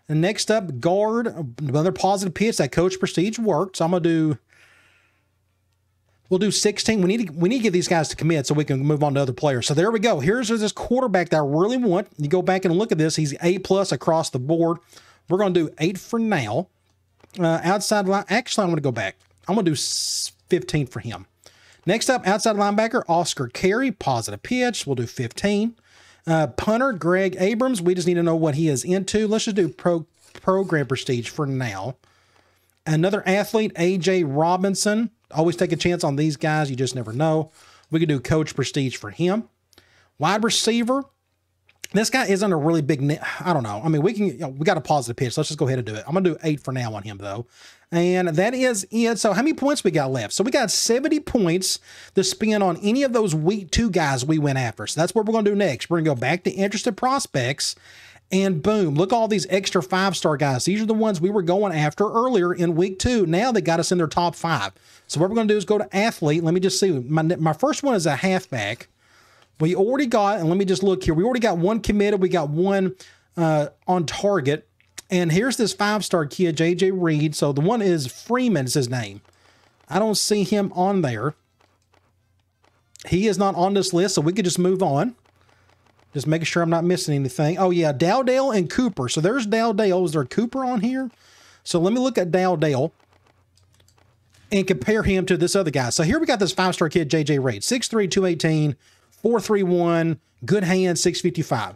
[SPEAKER 1] And next up, guard, another positive pitch. That coach prestige worked. So I'm going to do, we'll do 16. We need to get these guys to commit so we can move on to other players. So there we go. Here's this quarterback that I really want. You go back and look at this. He's A+ across the board. We're going to do 8 for now. Outside line, actually, I'm going to go back. I'm going to do 15 for him. Next up, outside linebacker, Oscar Carey, positive pitch. We'll do 15. Punter, Greg Abrams. We just need to know what he is into. Let's just do program prestige for now. Another athlete, AJ Robinson. Always take a chance on these guys. You just never know. We could do coach prestige for him. Wide receiver. This guy isn't a really big, I don't know. I mean, we got a positive pitch. Let's just go ahead and do it. I'm going to do 8 for now on him, though. And that is it. So how many points we got left? So we got 70 points to spend on any of those week 2 guys we went after. So that's what we're going to do next. We're going to go back to interested prospects. And boom, look at all these extra 5-star guys. These are the ones we were going after earlier in week 2. Now they got us in their top 5. So what we're going to do is go to athlete. Let me just see. My first one is a halfback. We already got, and let me just look here. We already got one committed. We got one on target. And here's this 5-star kid, JJ Reed. So the one is Freeman is his name. I don't see him on there. He is not on this list, so we could just move on. Just making sure I'm not missing anything. Oh, yeah, Dowdale and Cooper. So there's Dowdale. Is there Cooper on here? So let me look at Dowdale and compare him to this other guy. So here we got this 5-star kid, JJ Reed. 6'3", 218, 4.31, good hand, 655.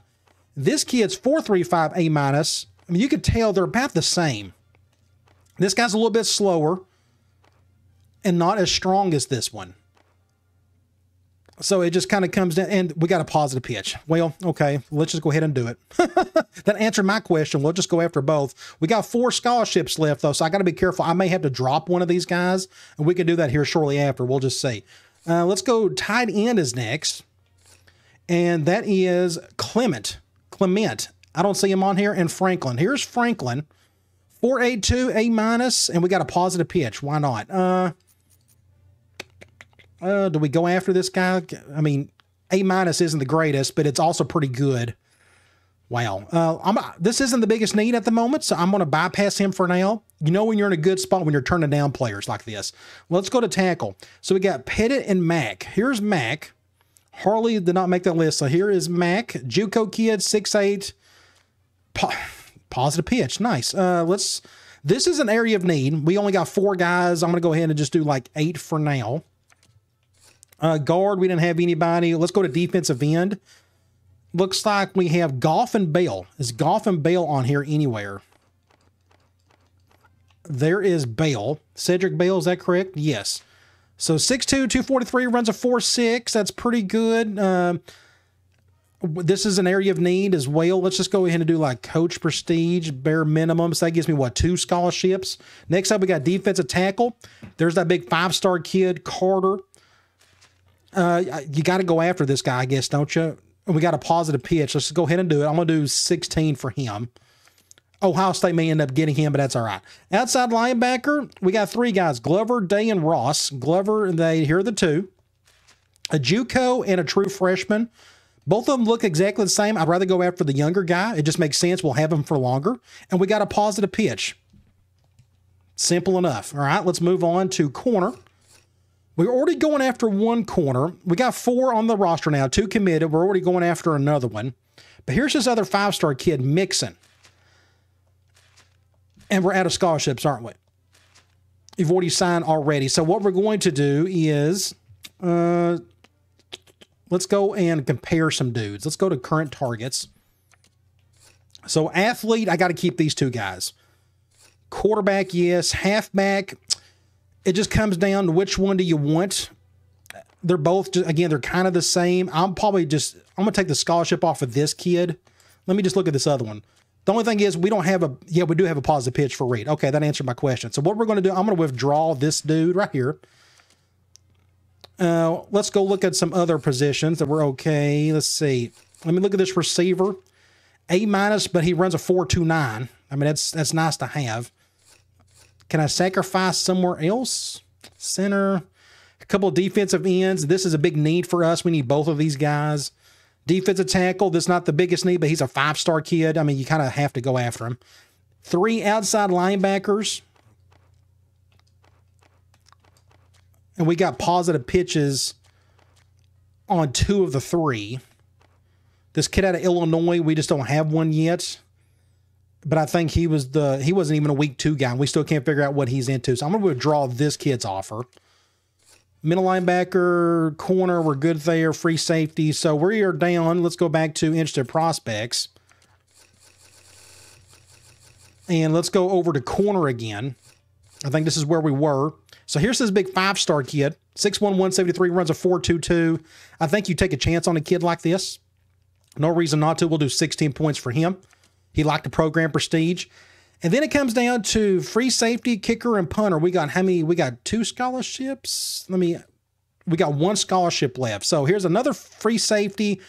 [SPEAKER 1] This kid's 4.35 A-. I mean, you could tell they're about the same. This guy's a little bit slower and not as strong as this one. So it just kind of comes down, and we got a positive pitch. Well, okay, let's just go ahead and do it. That answered my question. We'll just go after both. We got 4 scholarships left, though, so I got to be careful. I may have to drop one of these guys, and we can do that here shortly after. We'll just see. Let's go tight end is next, and that is Clement I don't see him on here. And Franklin. Here's Franklin. 482, A-, and we got a positive pitch. Why not? Do we go after this guy? I mean, A- isn't the greatest, but it's also pretty good. Wow. This isn't the biggest need at the moment, so I'm going to bypass him for now. You know when you're in a good spot when you're turning down players like this. Let's go to tackle. So we got Pettit and Mack. Here's Mack. Harley did not make that list, so here is Mack. JUCO kid, 6'8". Positive pitch. Nice. This is an area of need. We only got 4 guys. I'm going to go ahead and just do like 8 for now. Guard, we didn't have anybody. Let's go to defensive end. Looks like we have Goff and Bale. Is Goff and Bale on here anywhere? There is Bale. Cedric Bale, is that correct? Yes. So 6'2", 243, runs a 4.6. That's pretty good. This is an area of need as well. Let's just go ahead and do like coach prestige, bare minimum. So that gives me, what, 2 scholarships? Next up, we got defensive tackle. There's that big 5-star kid, Carter. You got to go after this guy, I guess, don't you? We got a positive pitch. Let's go ahead and do it. I'm going to do 16 for him. Ohio State may end up getting him, but that's all right. Outside linebacker, we got 3 guys, Glover, Day, and Ross. Glover, here are the 2. A JUCO and a true freshman. Both of them look exactly the same. I'd rather go after the younger guy. It just makes sense. We'll have him for longer. And we got a positive pitch. Simple enough. All right, let's move on to corner. We're already going after 1 corner. We got 4 on the roster now, 2 committed. We're already going after another one. But here's this other 5-star kid, Mixon. And we're out of scholarships, aren't we? You've already signed already. So what we're going to do is, let's go and compare some dudes. Let's go to current targets. So athlete, I got to keep these 2 guys. Quarterback, yes. Halfback, it just comes down to which one do you want. They're both, just, again, they're kind of the same. I'm going to take the scholarship off of this kid. Let me just look at this other one. The only thing is we don't have we do have a positive pitch for Reed. Okay, that answered my question. So what we're going to do, I'm going to withdraw this dude right here. Let's go look at some other positions that we're okay. Let's see. Let me look at this receiver. A-, but he runs a 4.29. I mean, that's nice to have. Can I sacrifice somewhere else? Center. A couple of defensive ends. This is a big need for us. We need both of these guys. Defensive tackle, that's not the biggest need, but he's a 5-star kid. I mean, you kind of have to go after him. 3 outside linebackers. And we got positive pitches on 2 of the 3. This kid out of Illinois, we just don't have one yet. But I think he wasn't even a week 2 guy, and we still can't figure out what he's into. So I'm going to withdraw this kid's offer. Middle linebacker, corner, we're good there. Free safety. So we are down. Let's go back to interested prospects. And let's go over to corner again. I think this is where we were. So here's this big 5-star kid. 6'1", 173, runs a 4.22. I think you take a chance on a kid like this. No reason not to. We'll do 16 points for him. He liked the program prestige. And then it comes down to free safety, kicker, and punter. We got how many? We got 2 scholarships. We got 1 scholarship left. So here's another free safety.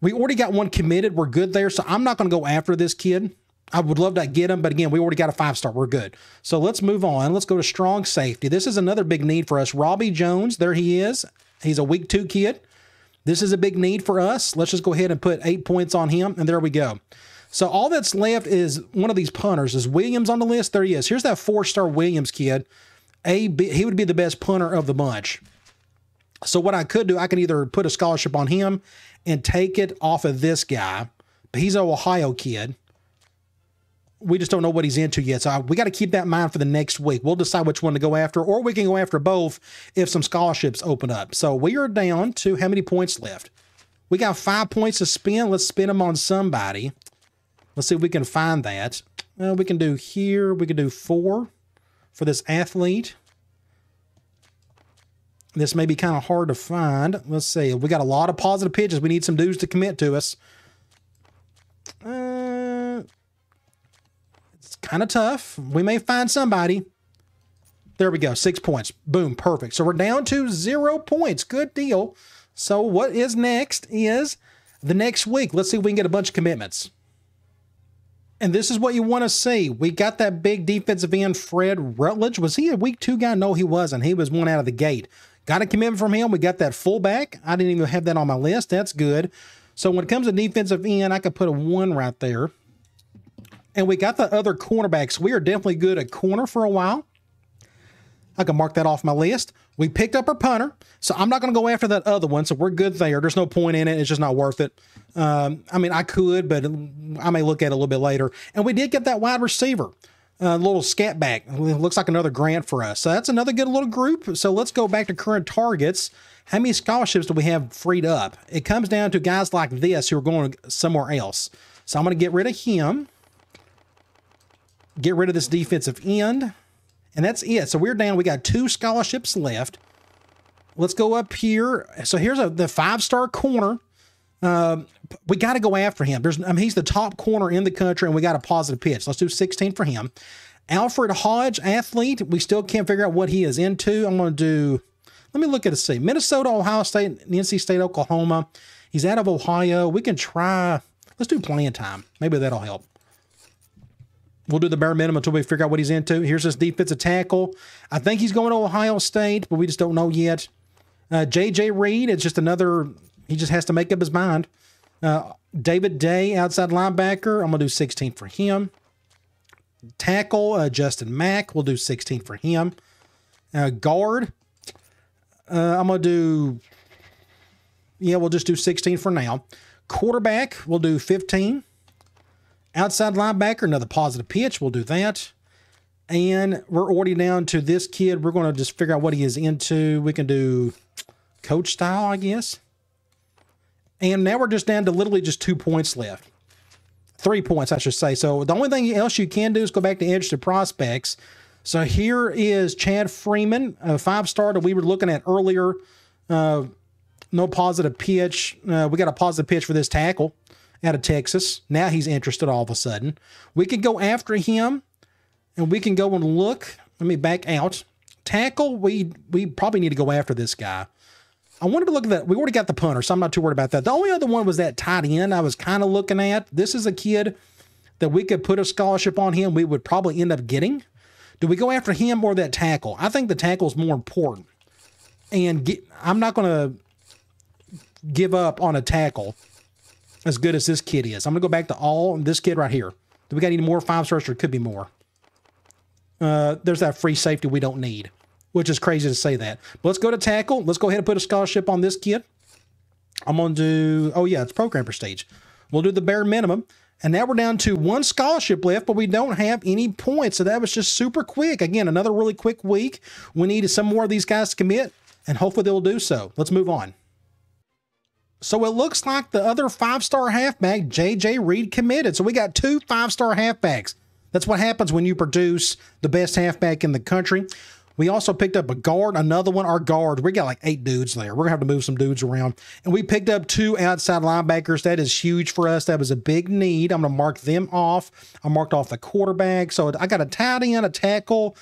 [SPEAKER 1] We already got 1 committed. We're good there. So I'm not going to go after this kid. I would love to get him, but again, we already got a 5-star. We're good. So let's move on. Let's go to strong safety. This is another big need for us. Robbie Jones, there he is. He's a week 2 kid. This is a big need for us. Let's just go ahead and put 8 points on him, and there we go. So all that's left is one of these punters. Is Williams on the list? There he is. Here's that 4-star Williams kid. He would be the best punter of the bunch. So what I could do, I can either put a scholarship on him and take it off of this guy. But he's an Ohio kid. We just don't know what he's into yet. So we got to keep that in mind for the next week. We'll decide which one to go after, or we can go after both if some scholarships open up. So we are down to how many points left? We got 5 points to spend. Let's spend them on somebody. Let's see if we can find that. We can do here. We can do 4 for this athlete. This may be kind of hard to find. Let's see. We got a lot of positive pitches. We need some dudes to commit to us. It's kind of tough. We may find somebody. There we go. 6 points. Boom. Perfect. So we're down to 0 points. Good deal. So what is next is the next week. Let's see if we can get a bunch of commitments. And this is what you want to see. We got that big defensive end, Fred Rutledge. Was he a week 2 guy? No, he wasn't. He was one out of the gate. Got a commitment from him. We got that fullback. I didn't even have that on my list. That's good. So when it comes to defensive end, I could put a 1 right there. And we got the other cornerbacks. We are definitely good at corner for a while. I can mark that off my list. We picked up our punter, so I'm not going to go after that other one, so we're good there. There's no point in it. It's just not worth it. I mean, I could, but I may look at it a little bit later. And we did get that wide receiver, little scat back. It looks like another grant for us. So that's another good little group. So let's go back to current targets. How many scholarships do we have freed up? It comes down to guys like this who are going somewhere else. So I'm going to get rid of him. Get rid of this defensive end. And that's it. So we're down. We got 2 scholarships left. Let's go up here. So here's the 5-star corner. We got to go after him. He's the top corner in the country, and we got a positive pitch. Let's do 16 for him. Alfred Hodge, athlete. We still can't figure out what he is into. I'm going to do, let me look at it, see. Minnesota, Ohio State, NC State, Oklahoma. He's out of Ohio. We can try, let's do playing time. Maybe that'll help. We'll do the bare minimum until we figure out what he's into. Here's his defensive tackle. I think he's going to Ohio State, but we just don't know yet. J.J. Reed, it's just another, he just has to make up his mind. David Day, outside linebacker. I'm going to do 16 for him. Tackle, Justin Mack. We'll do 16 for him. Guard, I'm going to do, yeah, we'll just do 16 for now. Quarterback, we'll do 15. Outside linebacker, another positive pitch. We'll do that. And we're already down to this kid. We're going to just figure out what he is into. We can do coach style, I guess. And now we're just down to literally just 2 points left. 3 points, I should say. So the only thing else you can do is go back to interested prospects. So here is Chad Freeman, a 5-star that we were looking at earlier. No positive pitch. We got a positive pitch for this tackle out of Texas. Now he's interested all of a sudden. We can go after him, and we can go and look. Let me back out. Tackle, we probably need to go after this guy. I wanted to look at that. We already got the punter, so I'm not too worried about that. The only other one was that tight end I was kind of looking at. This is a kid that we could put a scholarship on him. We would probably end up getting. Do we go after him or that tackle? I think the tackle is more important. And I'm not going to give up on a tackle as good as this kid is. I'm going to go back to all this kid right here. Do we got any more 5-stars? Or could be more. There's that free safety we don't need, which is crazy to say that. But let's go to tackle. Let's go ahead and put a scholarship on this kid. I'm going to do, oh yeah, it's program prestige. We'll do the bare minimum. And now we're down to 1 scholarship left, but we don't have any points. So that was just super quick. Again, another really quick week. We need some more of these guys to commit, and hopefully they'll do so. Let's move on. So it looks like the other 5-star halfback, J.J. Reed, committed. So we got 2 5-star halfbacks. That's what happens when you produce the best halfback in the country. We also picked up a guard, another one. Our guard, we got like 8 dudes there. We're going to have to move some dudes around. And we picked up 2 outside linebackers. That is huge for us. That was a big need. I'm going to mark them off. I marked off the quarterback. So I got a tight end, a tackle,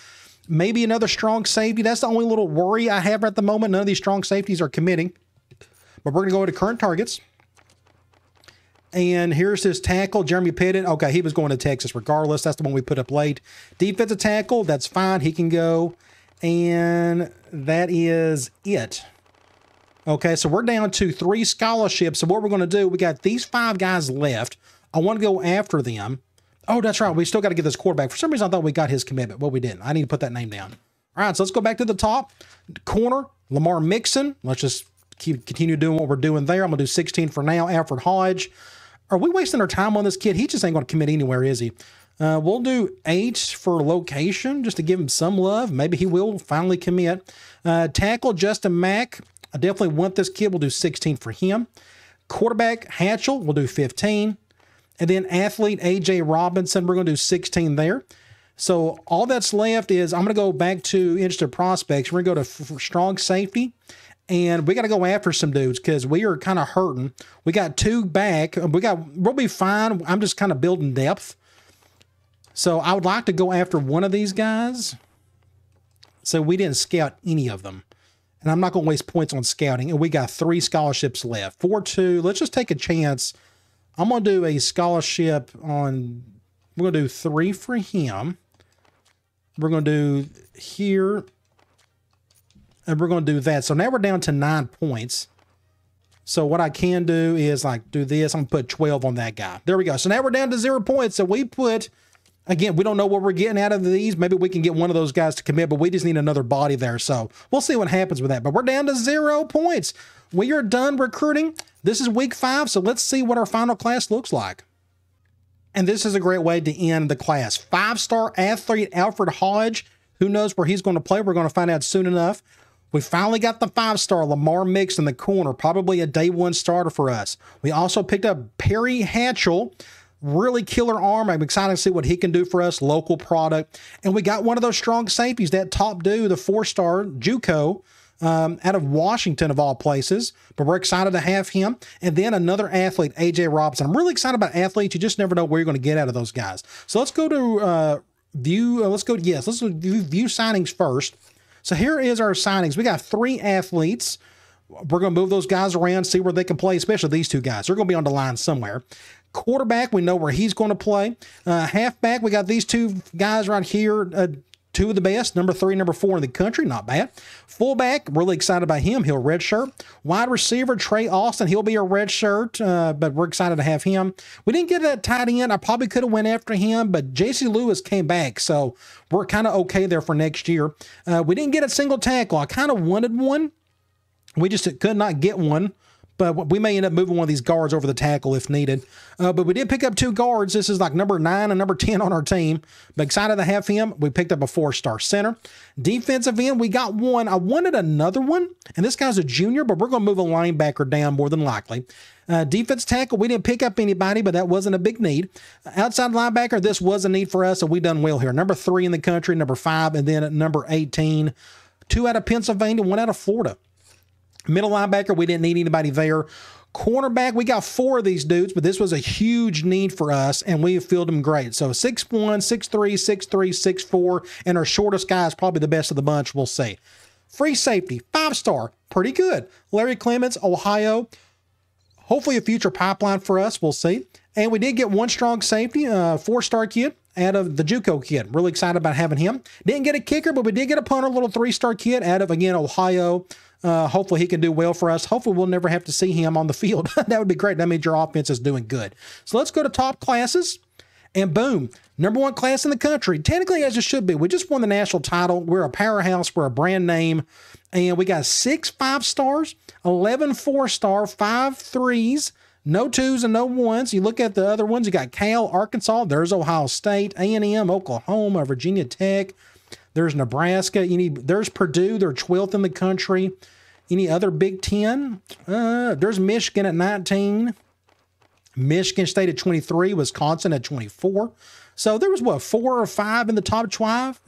[SPEAKER 1] maybe another strong safety. That's the only little worry I have at the moment. None of these strong safeties are committing. But we're going to go into current targets. And here's his tackle, Jeremy Pettit. Okay, he was going to Texas regardless. That's the one we put up late. Defensive tackle, that's fine. He can go. And that is it. Okay, so we're down to 3 scholarships. So what we're going to do, we got these 5 guys left. I want to go after them. Oh, that's right. We still got to get this quarterback. For some reason, I thought we got his commitment. Well, we didn't. I need to put that name down. All right, so let's go back to the top. Corner, Lamar Mixon. Let's just continue doing what we're doing there. I'm going to do 16 for now. Alfred Hodge. Are we wasting our time on this kid? He just ain't going to commit anywhere, is he? We'll do 8 for location just to give him some love. Maybe he will finally commit. Tackle, Justin Mack. I definitely want this kid. We'll do 16 for him. Quarterback, Hatchell. We'll do 15. And then athlete, A.J. Robinson. We're going to do 16 there. So all that's left is I'm going to go back to interested prospects. We're going to go to strong safety. And we got to go after some dudes because we are kind of hurting. We got 2 back. We'll be fine. I'm just kind of building depth. So I would like to go after one of these guys. So we didn't scout any of them. And I'm not going to waste points on scouting. And we got 3 scholarships left. 4-2. Let's just take a chance. I'm going to do a scholarship on We're going to do 3 for him. We're going to do here. And we're going to do that. So now we're down to 9 points. So what I can do is like do this. I'm going to put 12 on that guy. There we go. So now we're down to 0 points. So we put, again, we don't know what we're getting out of these. Maybe we can get one of those guys to commit, but we just need another body there. So we'll see what happens with that. But we're down to 0 points. We are done recruiting. This is week 5. So let's see what our final class looks like. And this is a great way to end the class. 5-star athlete Alfred Hodge. Who knows where he's going to play? We're going to find out soon enough. We finally got the 5-star Lamar Mix in the corner, probably a day 1 starter for us. We also picked up Perry Hatchell, really killer arm. I'm excited to see what he can do for us, local product. And we got one of those strong safeties, that top dude, the 4-star JUCO, out of Washington of all places, but we're excited to have him. And then another athlete, AJ Robinson. I'm really excited about athletes. You just never know where you're going to get out of those guys. So let's go to view view signings first. So here is our signings. We got 3 athletes. We're going to move those guys around, see where they can play, especially these 2 guys. They're going to be on the line somewhere. Quarterback, we know where he's going to play. Halfback, we got these 2 guys right here. 2 of the best, number 3, number 4 in the country, not bad. Fullback, really excited about him. He'll redshirt. Wide receiver, Trey Austin, he'll be a redshirt, but we're excited to have him. We didn't get that tight end. I probably could have went after him, but J.C. Lewis came back, so we're kind of okay there for next year. We didn't get a single tackle. I kind of wanted one. We just could not get one. But we may end up moving one of these guards over the tackle if needed. But we did pick up 2 guards. This is like number 9 and number 10 on our team. But excited to have him. We picked up a 4-star center. Defensive end, we got 1. I wanted another one. And this guy's a junior, but we're going to move a linebacker down more than likely. Defense tackle, we didn't pick up anybody, but that wasn't a big need. Outside linebacker, this was a need for us, so we done well here. Number 3 in the country, number 5, and then at number 18. 2 out of Pennsylvania, 1 out of Florida. Middle linebacker, we didn't need anybody there. Cornerback, we got 4 of these dudes, but this was a huge need for us, and we filled them great. So 6'1", 6'3", 6'3", 6'4", and our shortest guy is probably the best of the bunch, we'll see. Free safety, 5-star, pretty good. Larry Clements, Ohio. Hopefully a future pipeline for us, we'll see. And we did get 1 strong safety, 4-star kid out of the JUCO kid. Really excited about having him. Didn't get a kicker, but we did get a punter, little 3-star kid out of, again, Ohio. Hopefully he can do well for us. Hopefully we'll never have to see him on the field. That would be great. That means your offense is doing good. So let's go to top classes. And boom, number 1 class in the country. Technically, as it should be. We just won the national title. We're a powerhouse. We're a brand name. And we got 6 5-stars, 11 4-star, 5 3s, no 2s and no 1s. You look at the other ones. You got Cal, Arkansas. There's Ohio State, A&M, Oklahoma, Virginia Tech. There's Nebraska. There's Purdue. They're 12th in the country. Any other Big Ten? There's Michigan at 19. Michigan State at 23. Wisconsin at 24. So there was, 4 or 5 in the top 25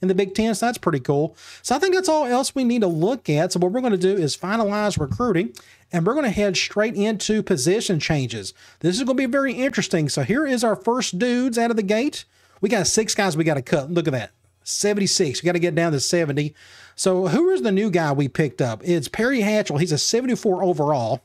[SPEAKER 1] in the Big Ten. So that's pretty cool. So I think that's all else we need to look at. So what we're going to do is finalize recruiting, and we're going to head straight into position changes. This is going to be very interesting. So here is our first dudes out of the gate. We got 6 guys we got to cut. Look at that. 76. We got to get down to 70. So who is the new guy we picked up? It's Perry Hatchell. He's a 74 overall.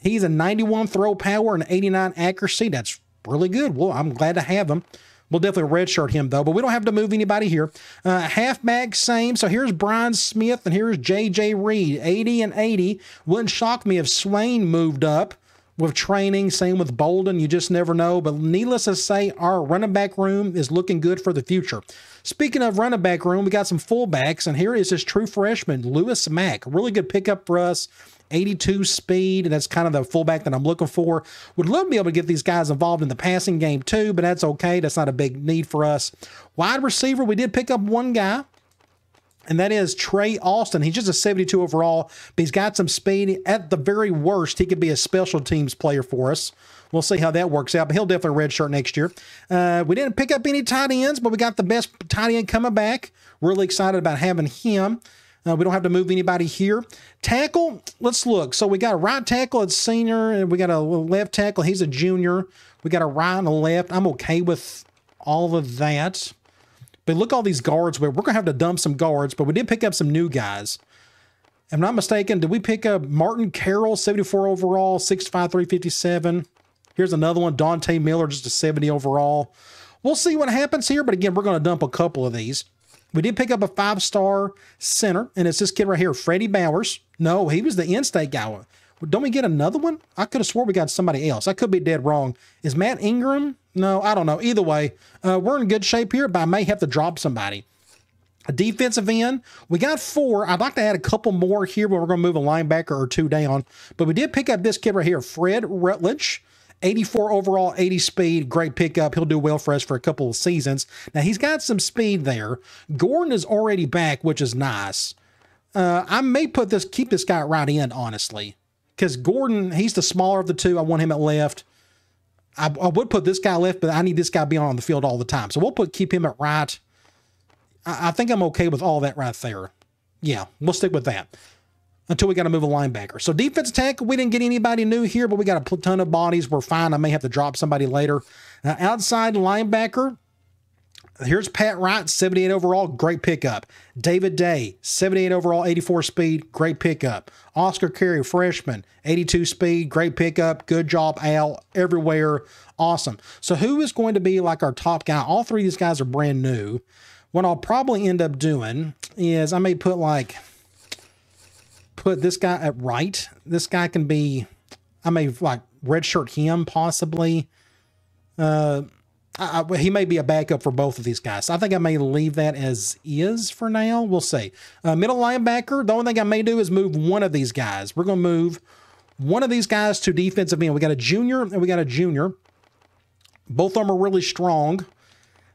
[SPEAKER 1] He's a 91 throw power and 89 accuracy. That's really good. Well, I'm glad to have him. We'll definitely redshirt him, though, but we don't have to move anybody here. Halfback, same. So here's Brian Smith, and here's J.J. Reed, 80 and 80. Wouldn't shock me if Swain moved up with training. Same with Bolden. You just never know. But needless to say, our running back room is looking good for the future. Speaking of running back room, we got some fullbacks, and here is his true freshman, Lewis Mack. Really good pickup for us. 82 speed, and that's kind of the fullback that I'm looking for. Would love to be able to get these guys involved in the passing game too, but that's okay. That's not a big need for us. Wide receiver, we did pick up 1 guy, and that is Trey Austin. He's just a 72 overall, but he's got some speed. At the very worst, he could be a special teams player for us. We'll see how that works out, but he'll definitely redshirt next year. We didn't pick up any tight ends, but we got the best tight end coming back. Really excited about having him. We don't have to move anybody here. Tackle, let's look. So we got a right tackle, it's senior, and we got a left tackle. He's a junior. We got a right and a left. I'm okay with all of that. But look, all these guards. We're going to have to dump some guards, but we did pick up some new guys. If I'm not mistaken, did we pick up Martin Carroll, 74 overall, 6'5", 357? Here's another one, Dante Miller, just a 70 overall. We'll see what happens here, but again, we're going to dump a couple of these. We did pick up a 5-star center, and it's this kid right here, Freddie Bowers. No, he was the in-state guy. Don't we get another one? I could have swore we got somebody else. I could be dead wrong. Is Matt Ingram? No, I don't know. Either way, we're in good shape here, but I may have to drop somebody. A defensive end, we got 4. I'd like to add a couple more here, but we're going to move a linebacker or 2 down. But we did pick up this kid right here, Fred Rutledge. 84 overall, 80 speed, great pickup. He'll do well for us for a couple of seasons. Now, he's got some speed there. Gordon is already back, which is nice. I may keep this guy at right end, honestly. Because Gordon, he's the smaller of the two. I want him at left. I would put this guy left, but I need this guy being on the field all the time. So we'll keep him at right. I think I'm okay with all that right there. Yeah, we'll stick with that until we got to move a linebacker. So defensive tackle, we didn't get anybody new here, but we got a ton of bodies. We're fine. I may have to drop somebody later. Outside linebacker, here's Pat Wright, 78 overall, great pickup. David Day, 78 overall, 84 speed, great pickup. Oscar Carey, freshman, 82 speed, great pickup. Good job, Al, everywhere. Awesome. So who is going to be like our top guy? All 3 of these guys are brand new. What I'll probably end up doing is I may put this guy at right. This guy can be, I may like redshirt him possibly. He may be a backup for both of these guys. So I think I may leave that as is for now. We'll see. Middle linebacker, the only thing I may do is move one of these guys. We're going to move one of these guys to defensive end. We got a junior and we got a junior. Both of them are really strong.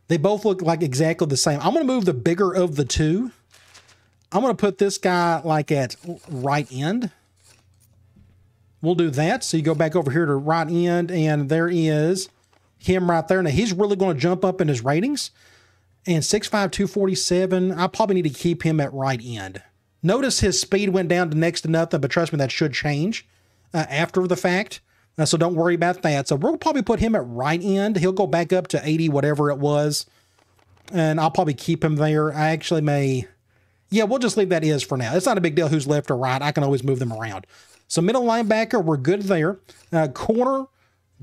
[SPEAKER 1] They both look like exactly the same. I'm going to move the bigger of the two. I'm going to put this guy like at right end. We'll do that. So you go back over here to right end, and there is him right there. Now, he's really going to jump up in his ratings. And 6'5", 247, I probably need to keep him at right end. Notice his speed went down to next to nothing, but trust me, that should change after the fact. So don't worry about that. So we'll probably put him at right end. He'll go back up to 80, whatever it was. And I'll probably keep him there. I actually may... Yeah, we'll just leave that as for now. It's not a big deal who's left or right. I can always move them around. So middle linebacker, we're good there. Corner,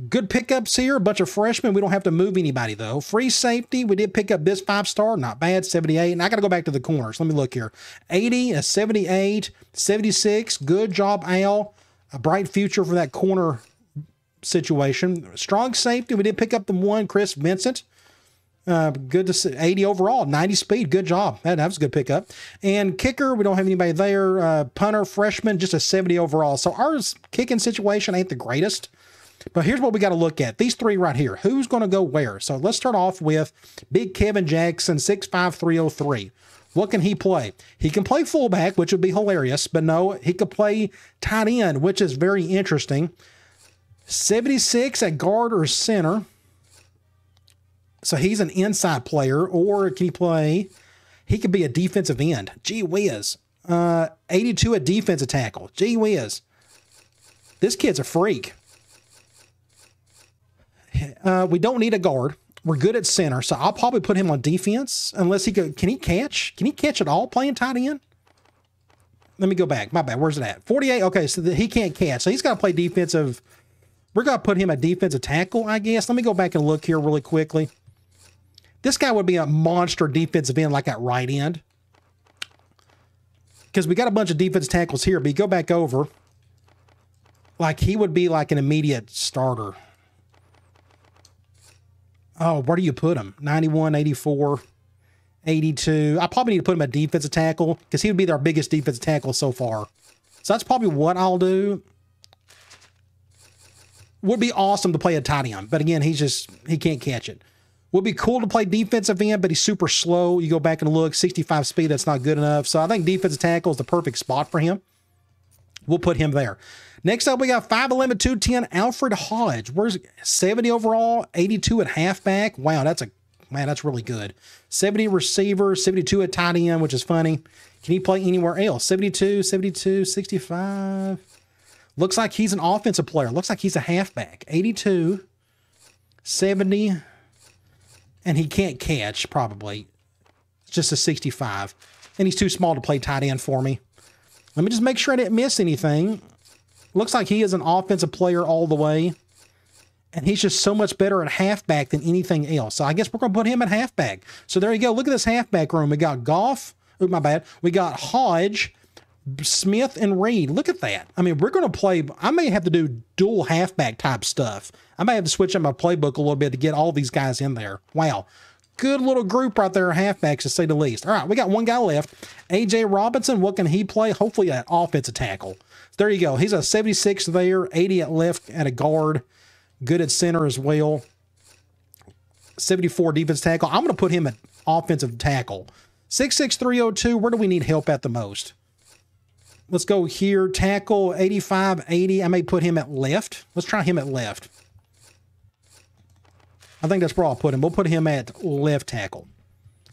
[SPEAKER 1] good pickups here. A bunch of freshmen. We don't have to move anybody, though. Free safety, we did pick up this 5-star. Not bad, 78. And I got to go back to the corners. Let me look here. 80, a 78, 76. Good job, Al. A bright future for that corner situation. Strong safety, we did pick up the one, Chris Vincent. Good to see. 80 overall, 90 speed. Good job. That was a good pickup. And kicker, we don't have anybody there. Punter, freshman, just a 70 overall. So our kicking situation ain't the greatest. But here's what we got to look at. These 3 right here. Who's going to go where? So let's start off with Big Kevin Jackson, 6'5", 303. What can he play? He can play fullback, which would be hilarious. But no, he could play tight end, which is very interesting. 76 at guard or center. So he's an inside player, or can he play? He could be a defensive end. Gee whiz. 82 at defensive tackle. Gee whiz. This kid's a freak. We don't need a guard. We're good at center, so I'll probably put him on defense unless he could. Can he catch? Can he catch at all playing tight end? Let me go back. My bad. Where's it at? 48. Okay, so he can't catch. So he's got to play defensive. We're going to put him at defensive tackle, I guess. Let me go back and look here really quickly. This guy would be a monster defensive end like at right end. Because we got a bunch of defensive tackles here, but you go back over. Like, he would be like an immediate starter. Oh, where do you put him? 91, 84, 82. I probably need to put him at defensive tackle because he would be our biggest defensive tackle so far. So that's probably what I'll do. Would be awesome to play a tight end, but again, he can't catch it. Would be cool to play defensive end, but he's super slow. You go back and look, 65 speed, that's not good enough. So I think defensive tackle is the perfect spot for him. We'll put him there. Next up, we got 5'11", 210, Alfred Hodge. Where's 70 overall, 82 at halfback. Wow, that's really good. 70 receiver, 72 at tight end, which is funny. Can he play anywhere else? 72, 72, 65. Looks like he's an offensive player. Looks like he's a halfback. 82, 70, and he can't catch, probably. It's just a 65. And he's too small to play tight end for me. Let me just make sure I didn't miss anything. Looks like he is an offensive player all the way. And he's just so much better at halfback than anything else. So I guess we're going to put him at halfback. So there you go. Look at this halfback room. We got Goff. Oh, my bad. We got Hodge, Smith, and Reed. Look at that. I mean, we're going to play. I may have to do dual halfback type stuff. I may have to switch up my playbook a little bit to get all these guys in there. Wow. Good little group right there, halfbacks, to say the least. All right, we got one guy left. A.J. Robinson, what can he play? Hopefully an offensive tackle. There you go. He's a 76 there, 80 at left at a guard. Good at center as well. 74 defense tackle. I'm going to put him at offensive tackle. 6'6", 302. Where do we need help at the most? Let's go here. Tackle, 85, 80. I may put him at left. Let's try him at left. I think that's where I'll put him. We'll put him at left tackle.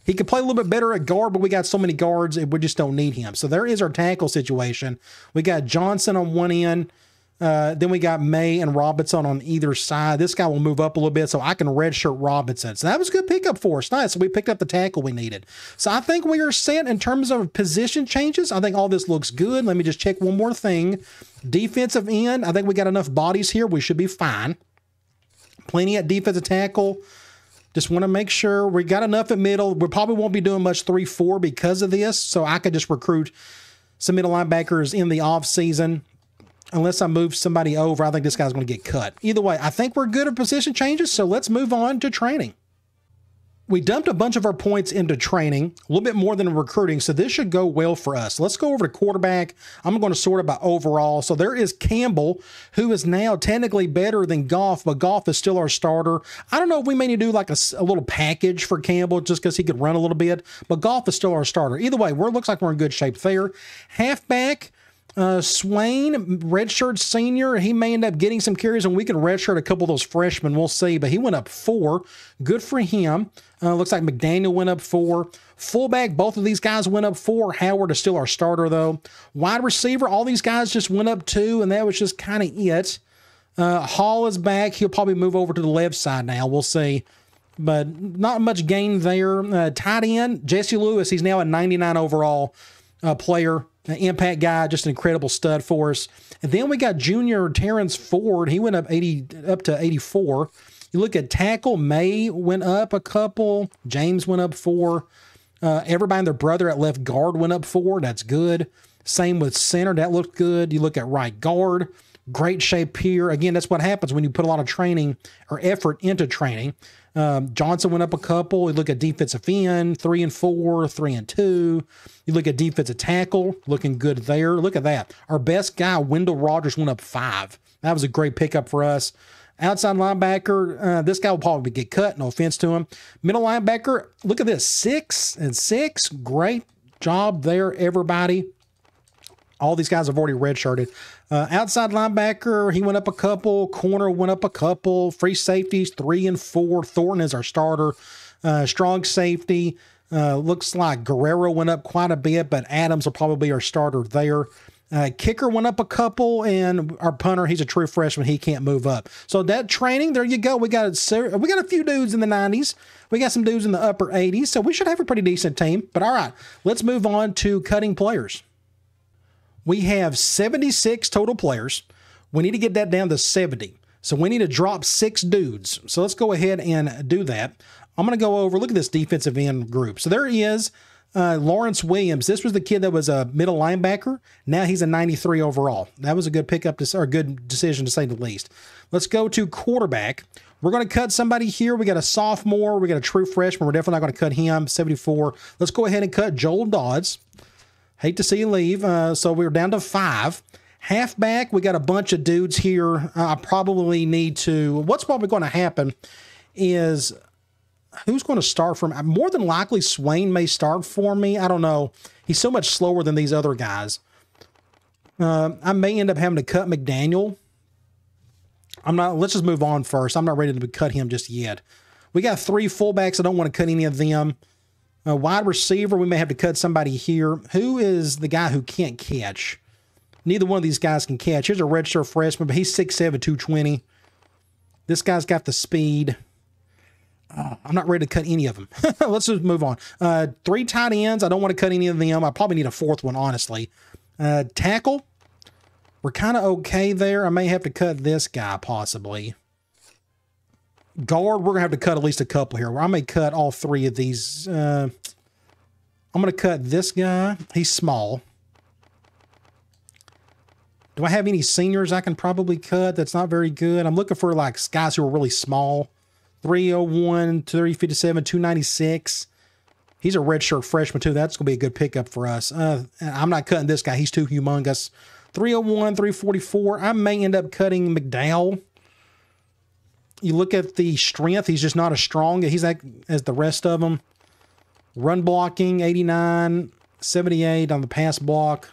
[SPEAKER 1] He could play a little bit better at guard, but we got so many guards, we just don't need him. So there is our tackle situation. We got Johnson on one end. Then we got May and Robinson on either side. This guy will move up a little bit, so I can redshirt Robinson. So that was a good pickup for us. Nice. So we picked up the tackle we needed. So I think we are set in terms of position changes. I think all this looks good. Let me just check one more thing. Defensive end, I think we got enough bodies here. We should be fine. Plenty at defensive tackle. Just want to make sure we got enough at middle. We probably won't be doing much 3-4 because of this, so I could just recruit some middle linebackers in the off season. Unless I move somebody over, I think this guy's going to get cut. Either way, I think we're good at position changes, so let's move on to training. We dumped a bunch of our points into training, a little bit more than recruiting, so this should go well for us. Let's go over to quarterback. I'm going to sort it by overall. So there is Campbell, who is now technically better than Goff, but Goff is still our starter. I don't know if we may need to do like a little package for Campbell just because he could run a little bit, but Goff is still our starter. Either way, looks like we're in good shape there. Halfback, Swain, redshirt senior, he may end up getting some carries, and we can redshirt a couple of those freshmen. We'll see, but he went up 4. Good for him. Looks like McDaniel went up 4. Fullback, both of these guys went up 4. Howard is still our starter, though. Wide receiver, all these guys just went up 2, and that was just kind of it. Hall is back. He'll probably move over to the left side now. We'll see. But not much gain there. Tight end, Jesse Lewis, he's now a 99 overall player. An impact guy, just an incredible stud for us. And then we got junior Terrence Ford. He went up to 84. You look at tackle, May went up a couple. James went up 4. Everybody and their brother at left guard went up 4. That's good. Same with center. That looked good. You look at right guard. Great shape here. Again, that's what happens when you put a lot of training or effort into training. Johnson went up a couple. You look at defensive end, 3 and 4, 3 and 2. You look at defensive tackle, looking good there. Look at that. Our best guy, Wendell Rogers, went up 5. That was a great pickup for us. Outside linebacker, this guy will probably get cut. No offense to him. Middle linebacker, look at this, 6 and 6. Great job there, everybody. All these guys have already redshirted. Outside linebacker, he went up a couple. Corner went up a couple. Free safeties, 3 and 4. Thornton is our starter. Strong safety. Looks like Guerrero went up quite a bit, but Adams will probably be our starter there. Kicker went up a couple, and our punter, he's a true freshman. He can't move up. So that training, there you go. We got a few dudes in the 90s. We got some dudes in the upper 80s, so we should have a pretty decent team. But all right, let's move on to cutting players. We have 76 total players. We need to get that down to 70. So we need to drop 6 dudes. So let's go ahead and do that. I'm going to go over, look at this defensive end group. So there he is, Lawrence Williams. This was the kid that was a middle linebacker. Now he's a 93 overall. That was a good pickup, or a good decision to say the least. Let's go to quarterback. We're going to cut somebody here. We got a sophomore. We got a true freshman. We're definitely not going to cut him, 74. Let's go ahead and cut Joel Dodds. Hate to see you leave. So we're down to 5. Halfback, we got a bunch of dudes here. I probably need to, what's probably going to happen is, who's going to start for me? More than likely, Swain may start for me. I don't know. He's so much slower than these other guys. I may end up having to cut McDaniel. Let's just move on first. I'm not ready to cut him just yet. We got 3 fullbacks. I don't want to cut any of them. A wide receiver, we may have to cut somebody here. Who is the guy who can't catch? Neither one of these guys can catch. Here's a redshirt freshman, but he's 6'7", 220. This guy's got the speed. I'm not ready to cut any of them. Let's just move on. 3 tight ends. I don't want to cut any of them. I probably need a 4th one, honestly. Tackle. We're kind of okay there. I may have to cut this guy, possibly. Guard, we're going to have to cut at least a couple here. I may cut all three of these. I'm going to cut this guy. He's small. Do I have any seniors I can probably cut? That's not very good. I'm looking for like guys who are really small. 301, 357, 296. He's a redshirt freshman too. That's going to be a good pickup for us. I'm not cutting this guy. He's too humongous. 301, 344. I may end up cutting McDowell. You look at the strength. He's just not as strong. He's like as the rest of them. Run blocking, 89, 78 on the pass block.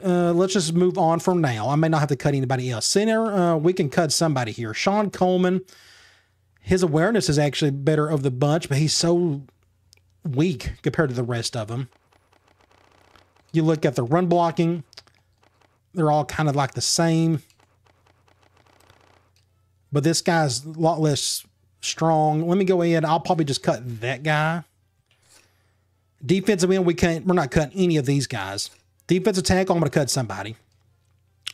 [SPEAKER 1] Let's just move on from now. I may not have to cut anybody else. Center, we can cut somebody here. Sean Coleman. His awareness is actually better of the bunch, but he's so weak compared to the rest of them. You look at the run blocking. They're all kind of like the same. But this guy's a lot less strong. Let me go ahead. I'll probably just cut that guy. Defensive end, we're not cutting any of these guys. Defensive tackle, I'm going to cut somebody.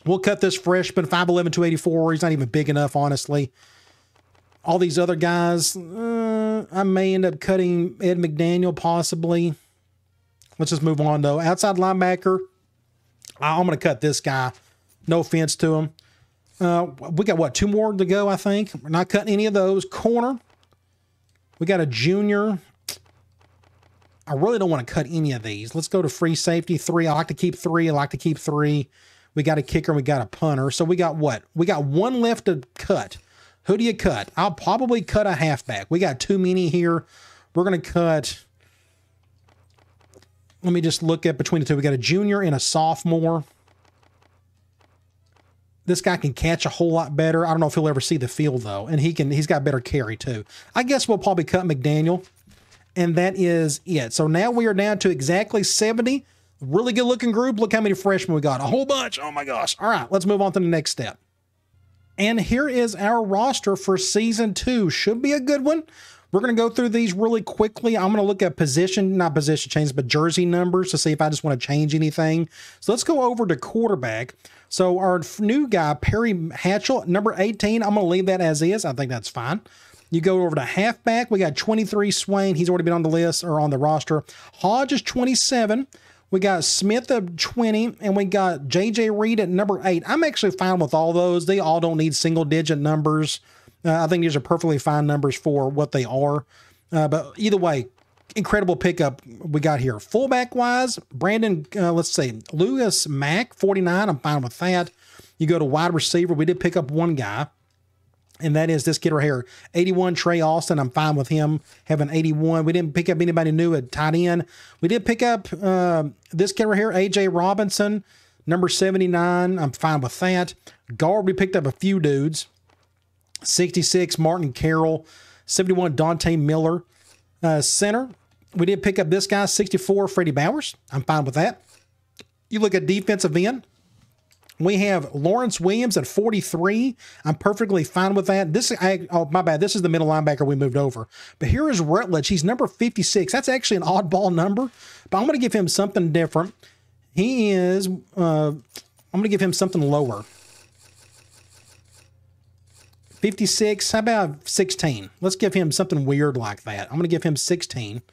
[SPEAKER 1] We'll cut this freshman, 5'11", 284. He's not even big enough, honestly. All these other guys, I may end up cutting Ed McDaniel, possibly. Let's just move on, though. Outside linebacker, I'm going to cut this guy. No offense to him. We got, what, 2 more to go, I think? We're not cutting any of those. Corner, we got a junior. I really don't want to cut any of these. Let's go to free safety. 3. I like to keep 3. I like to keep 3. We got a kicker. We got a punter. So we got what? We got 1 left to cut. Who do you cut? I'll probably cut a halfback. We got too many here. We're going to cut. Let me just look at between the two. We got a junior and a sophomore. This guy can catch a whole lot better. I don't know if he'll ever see the field, though. And he's got better carry, too. I guess we'll probably cut McDaniel. And that is it. So now we are down to exactly 70. Really good looking group. Look how many freshmen we got. A whole bunch. Oh my gosh. All right, let's move on to the next step. And here is our roster for season 2. Should be a good one. We're going to go through these really quickly. I'm going to look at not position changes, but jersey numbers to see if I just want to change anything. So let's go over to quarterback. So our new guy, Perry Hatchell, number 18, I'm going to leave that as is. I think that's fine. You go over to halfback. We got 23 Swain. He's already been on the list or on the roster. Hodge is 27. We got Smith at 20, and we got J.J. Reed at number 8. I'm actually fine with all those. They all don't need single-digit numbers. I think these are perfectly fine numbers for what they are. But either way, incredible pickup we got here. Fullback-wise, Brandon, let's see, Lewis Mack, 49. I'm fine with that. You go to wide receiver. We did pick up one guy. And that is this kid right here, 81, Trey Austin. I'm fine with him having 81. We didn't pick up anybody new at tight end. We did pick up this kid right here, A.J. Robinson, number 79. I'm fine with that. Guard, we picked up a few dudes. 66, Martin Carroll. 71, Dante Miller. Center, we did pick up this guy, 64, Freddie Bowers. I'm fine with that. You look at defensive end. We have Lawrence Williams at 43. I'm perfectly fine with that. Oh, my bad. This is the middle linebacker we moved over. But here is Rutledge. He's number 56. That's actually an oddball number, but I'm going to give him something different. He is, I'm going to give him something lower. 56. How about 16? Let's give him something weird like that. I'm going to give him 16.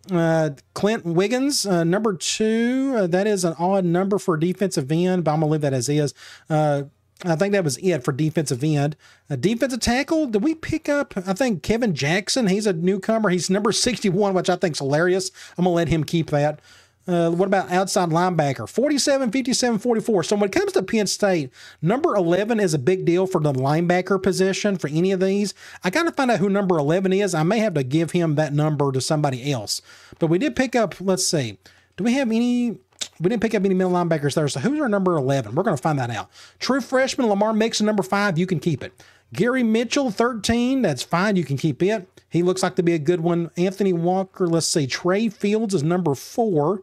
[SPEAKER 1] Clint Wiggins, number 2. That is an odd number for defensive end, but I'm going to leave that as is. I think that was it for defensive end. Defensive tackle, did we pick up, I think, Kevin Jackson? He's a newcomer. He's number 61, which I think is hilarious. I'm going to let him keep that. What about outside linebacker? 47, 57, 44. So when it comes to Penn State, number 11 is a big deal for the linebacker position for any of these. I got to find out who number 11 is. I may have to give him that number to somebody else. But we did pick up, let's see. Do we have any? We didn't pick up any middle linebackers there. So who's our number 11? We're going to find that out. True freshman, Lamar Mixon, number 5. You can keep it. Gary Mitchell, 13. That's fine. You can keep it. He looks like to be a good one. Anthony Walker, let's see. Trey Fields is number 4.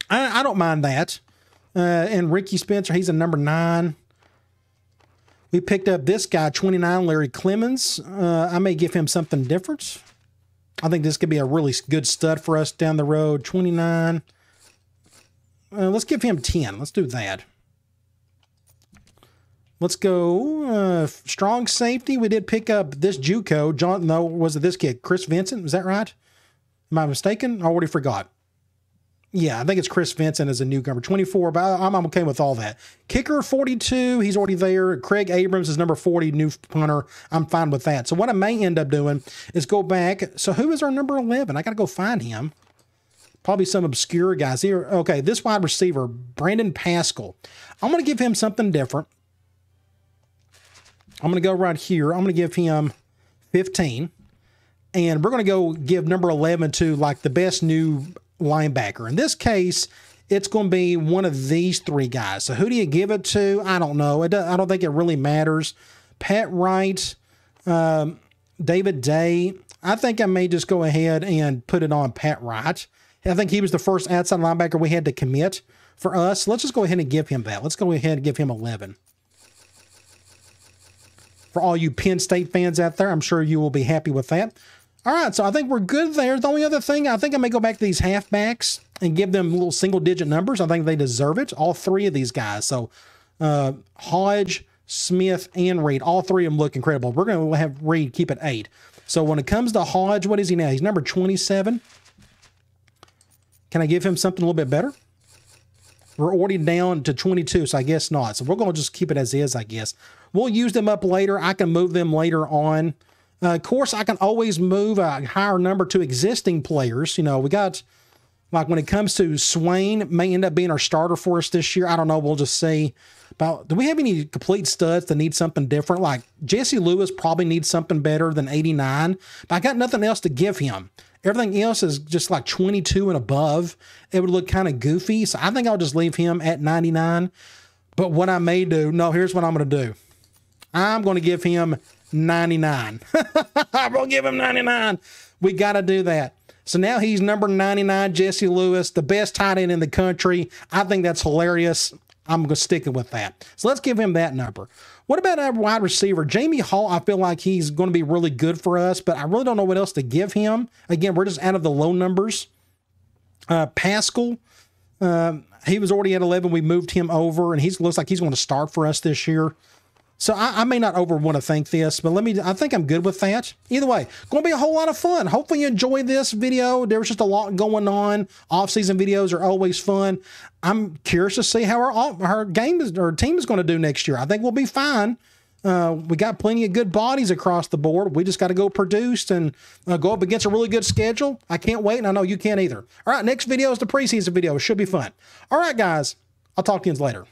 [SPEAKER 1] I don't mind that. And Ricky Spencer, he's a number 9. We picked up this guy, 29, Larry Clemens. I may give him something different. I think this could be a really good stud for us down the road. 29. Let's give him 10. Let's do that. Let's go strong safety. We did pick up this JUCO. John, no, was it this kid? Chris Vincent? Was that right? Am I mistaken? I already forgot. Yeah, I think it's Chris Vincent as a newcomer. 24, but I'm okay with all that. Kicker 42, he's already there. Craig Abrams is number 40, new punter. I'm fine with that. So what I may end up doing is go back. So who is our number 11? I got to go find him. Probably some obscure guys here. Okay, this wide receiver, Brandon Pascal. I'm going to give him something different. I'm going to go right here. I'm going to give him 15. And we're going to go give number 11 to like the best new linebacker. In this case, it's going to be one of these three guys. So who do you give it to? I don't know. I don't think it really matters. Pat Wright, David Day. I think I may just go ahead and put it on Pat Wright. I think he was the first outside linebacker we had to commit for us. Let's just go ahead and give him that. Let's go ahead and give him 11. For all you Penn State fans out there, I'm sure you will be happy with that. All right, so I think we're good there. The only other thing, I think I may go back to these halfbacks and give them little single-digit numbers. I think they deserve it, all three of these guys. So Hodge, Smith, and Reed, all three of them look incredible. We're going to have Reed keep it 8. So when it comes to Hodge, what is he now? He's number 27. Can I give him something a little bit better? We're already down to 22, so I guess not. So we're going to just keep it as is, I guess. We'll use them up later. I can move them later on. Of course, I can always move a higher number to existing players. You know, we got, like when it comes to Swain, may end up being our starter for us this year. I don't know. We'll just see. About, do we have any complete studs that need something different? Like Jesse Lewis probably needs something better than 89, but I got nothing else to give him. Everything else is just like 22 and above. It would look kind of goofy. So I think I'll just leave him at 99. But what I may do, no, here's what I'm going to do. I'm going to give him 99. I'm going to give him 99. We got to do that. So now he's number 99, Jesse Lewis, the best tight end in the country. I think that's hilarious. I'm going to stick it with that. So let's give him that number. What about our wide receiver? Jamie Hall, I feel like he's going to be really good for us, but I really don't know what else to give him. Again, we're just out of the low numbers. Pascal, he was already at 11. We moved him over, and he looks like he's going to start for us this year. So I may not want to think this, but I think I'm good with that. Either way, going to be a whole lot of fun. Hopefully you enjoy this video. There was just a lot going on. Off-season videos are always fun. I'm curious to see how our team is going to do next year. I think we'll be fine. We got plenty of good bodies across the board. We just got to go produce and go up against a really good schedule. I can't wait, and I know you can't either. All right, next video is the preseason video. It should be fun. All right, guys. I'll talk to you later.